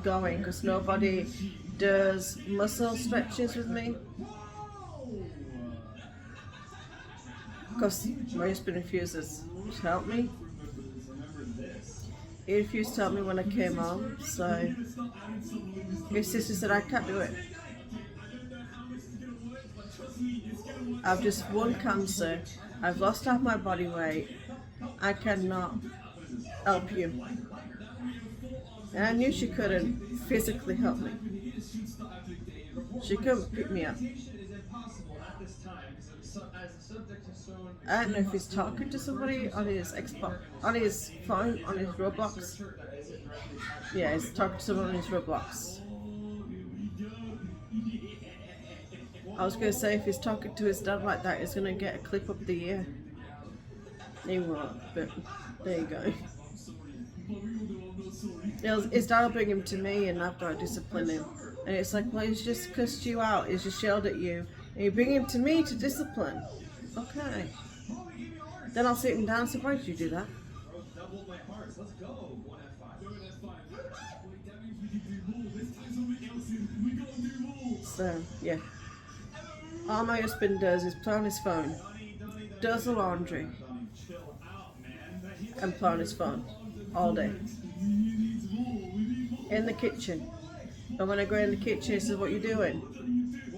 going, because nobody does muscle stretches with me, because my husband refuses to help me. He refused to help me when I came home, so his sister said I can't do it. I've just won cancer, I've lost half my body weight, I cannot help you. And I knew she couldn't physically help me. She couldn't pick me up. I don't know if he's talking to somebody on his Xbox, on his phone, on his Roblox. Yeah, he's talking to someone on his Roblox. I was going to say, if he's talking to his dad like that, he's going to get a clip of the year. He won't, but there you go. His dad will bring him to me, and I've got to discipline him. And it's like, well, he's just cussed you out, he's just yelled at you, and you bring him to me to discipline. Okay. Then I'll sit him down and say, why did you do that? So, yeah. All my husband does is play on his phone, does the laundry, and play on his phone all day. In the kitchen. And when I go in the kitchen, he says, what are you doing?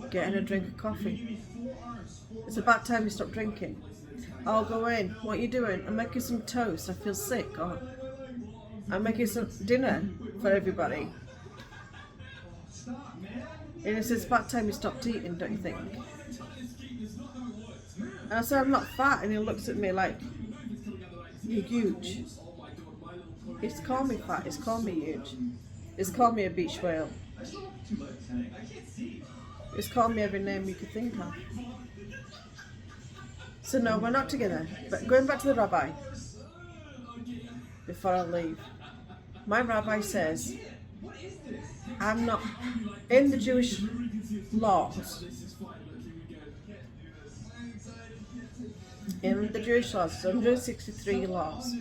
Getting a drink of coffee. It's about time you stop drinking. I'll go in. What are you doing? I'm making some toast. I feel sick. Or I'm making some dinner for everybody. And he says, it's about time you stopped eating, don't you think? And I said, I'm not fat. And he looks at me like, you're huge. He's called me fat. He's called me huge. He's called me a beach whale. He's called me every name you could think of. So no, we're not together. But going back to the rabbi, before I leave, my rabbi says, I'm not, in the Jewish laws, there's 163 laws.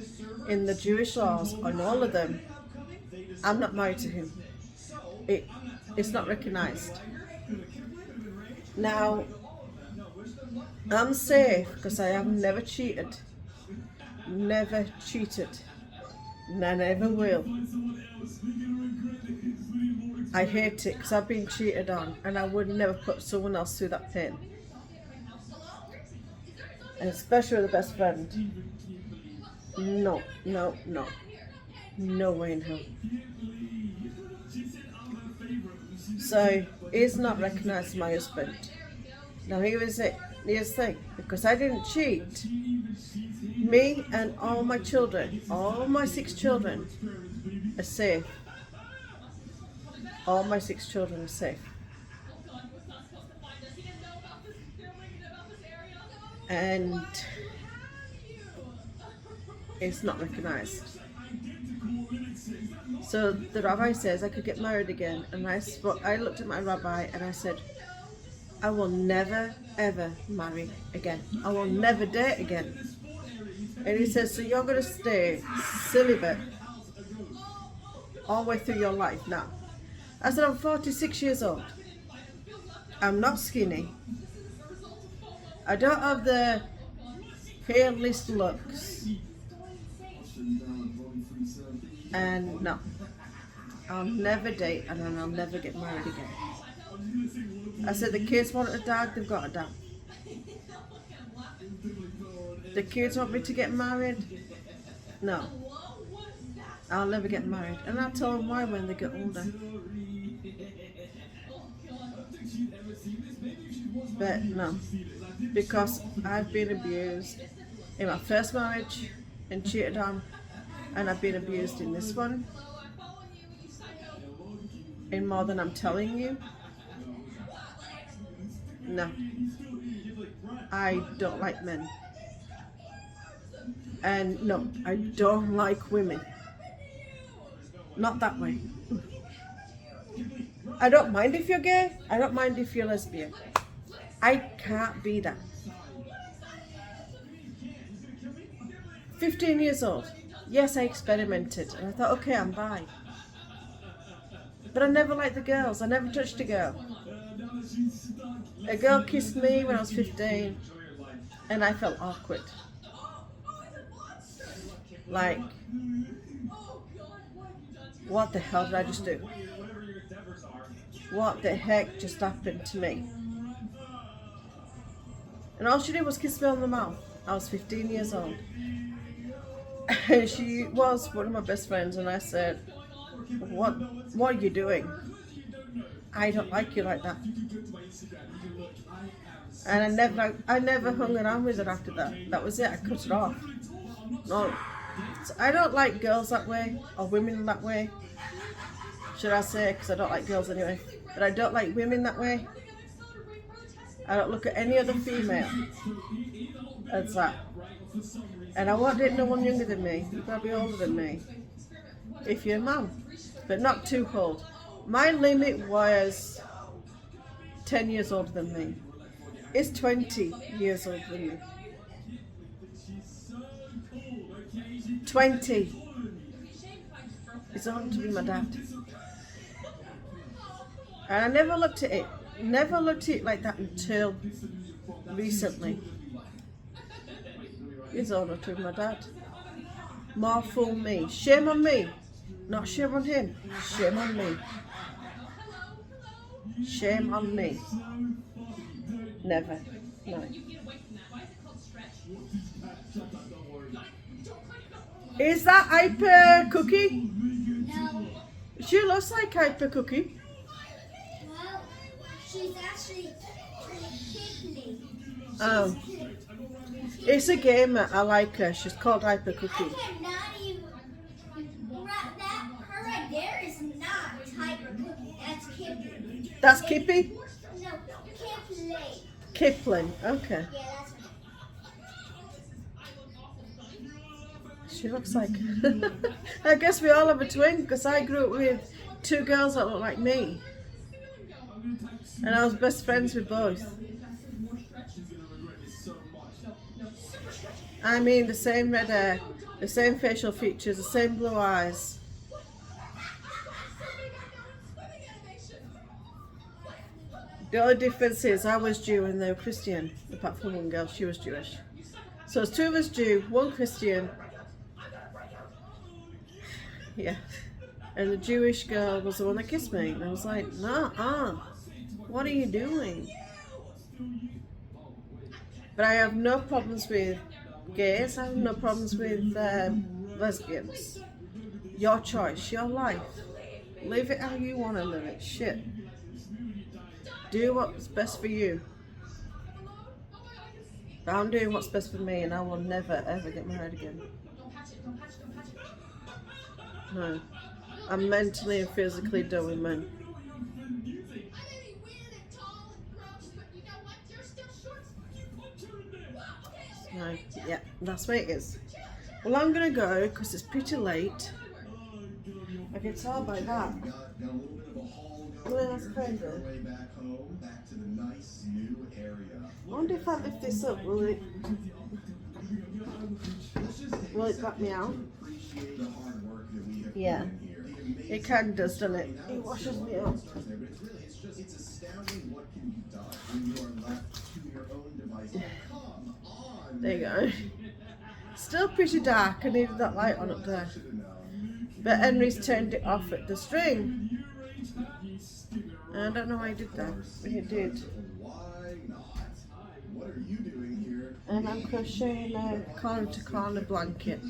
In the Jewish laws, on all of them, I'm not married to him. It's not recognized. Now, I'm safe because I have never cheated. Never cheated. And I never will. I hate it because I've been cheated on, and I would never put someone else through that pain. And especially with a best friend. No, no, no. No way in hell. So, he's not recognised my husband. Now here's it. Here's the thing. Because I didn't cheat, me and all my children, all my 6 children, are safe. All my 6 children are safe. And it's not recognised. So the rabbi says I could get married again, and I looked at my rabbi and I said, I will never ever marry again. I will never date again. And he says, so you're going to stay celibate all the way through your life now? I said, I'm 46 years old. I'm not skinny. I don't have the hairless looks. And no, I'll never date, and I'll never get married again. I said, the kids want a dad, they've got a dad. The kids want me to get married? No. I'll never get married. And I'll tell them why when they get older. But no, because I've been abused in my first marriage and cheated on, and I've been abused in this one in more than I'm telling you. No, I don't like men. And no, I don't like women. Not that way. I don't mind if you're gay. I don't mind if you're lesbian. I can't be that. 15 years old. Yes, I experimented. And I thought, okay, I'm bi. But I never liked the girls. I never touched a girl. A girl kissed me when I was 15. And I felt awkward. Like, what the hell did I just do? What the heck just happened to me? And all she did was kiss me on the mouth. I was 15 years old. And she was one of my best friends, and I said, what are you doing? I don't like you like that. And I never hung around with her after that. That was it. I cut it off. No. So I don't like girls that way, or women that way, should I say, because I don't like girls anyway. But I don't like women that way. I don't look at any other female as that. And I want no one younger than me. You've got to be older than me, if you're a man, but not too old. My limit was 10 years older than me. It's 20 years older than me. 20. It's on to be my dad. And I never looked at it. Never looked at it like that until recently. He's older to my dad. More fool me. Shame on me. Not shame on him. Shame on me. Shame on me. Never. No. Is that Hyper Cookie?
No.
She looks like Hyper Cookie.
Well, she's actually Tiffany.
Oh. It's a gamer. I like her. She's called Hyper Cookie.
I cannot even. Her right there is not Hyper Cookie. That's Kipling.
That's Kippy?
No, Kipling.
Kipling. Okay.
Yeah, that's her.
She looks like... I guess we all have a twin, because I grew up with two girls that look like me. And I was best friends with both. I mean, the same red hair, the same facial features, the same blue eyes. The only difference is I was Jew and they were Christian, apart from one girl, she was Jewish. So it's two of us Jew, one Christian. Yeah. And the Jewish girl was the one that kissed me. And I was like, nah, what are you doing? But I have no problems with gays. I have no problems with lesbians. Your choice, your life. Live it how you want to live it. Shit. Do what's best for you. But I'm doing what's best for me, and I will never ever get married again. No. I'm mentally and physically done with men. No, yeah, that's where it is. Well, I'm gonna go because it's pretty late. I can tell by that. Well, that's kind of. I wonder if I lift this up, will it back me out? Yeah. It kind of does, doesn't it? It washes me out.
It's astounding what can be done when you are left to your own devices. Come on.
There you go. Still pretty dark. I needed that light on up there. But Henry's turned it off at the string. I don't know why he did that, but he did.
Why not? What are you doing here?
And I'm crocheting a corner to corner blanket.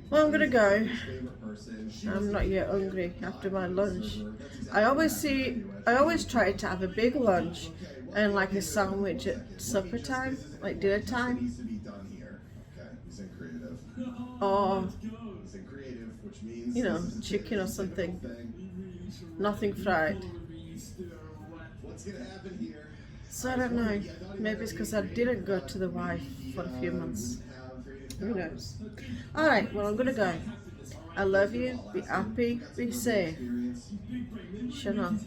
Well, I'm gonna go. I'm not yet hungry after my lunch. I always try to have a big lunch and like a sandwich at supper time, like dinner time,
Needs to be done here. Okay, he's in creative.
or
He's in creative, which means
you know,
this is a
chicken or
typical
something.
thing.
Nothing fried.
What's gonna happen here?
So I don't know. Maybe it's because I didn't go to the wife for a few months. Who knows? Alright, well, I'm gonna go. I love you. Be happy. Be safe. Shalom.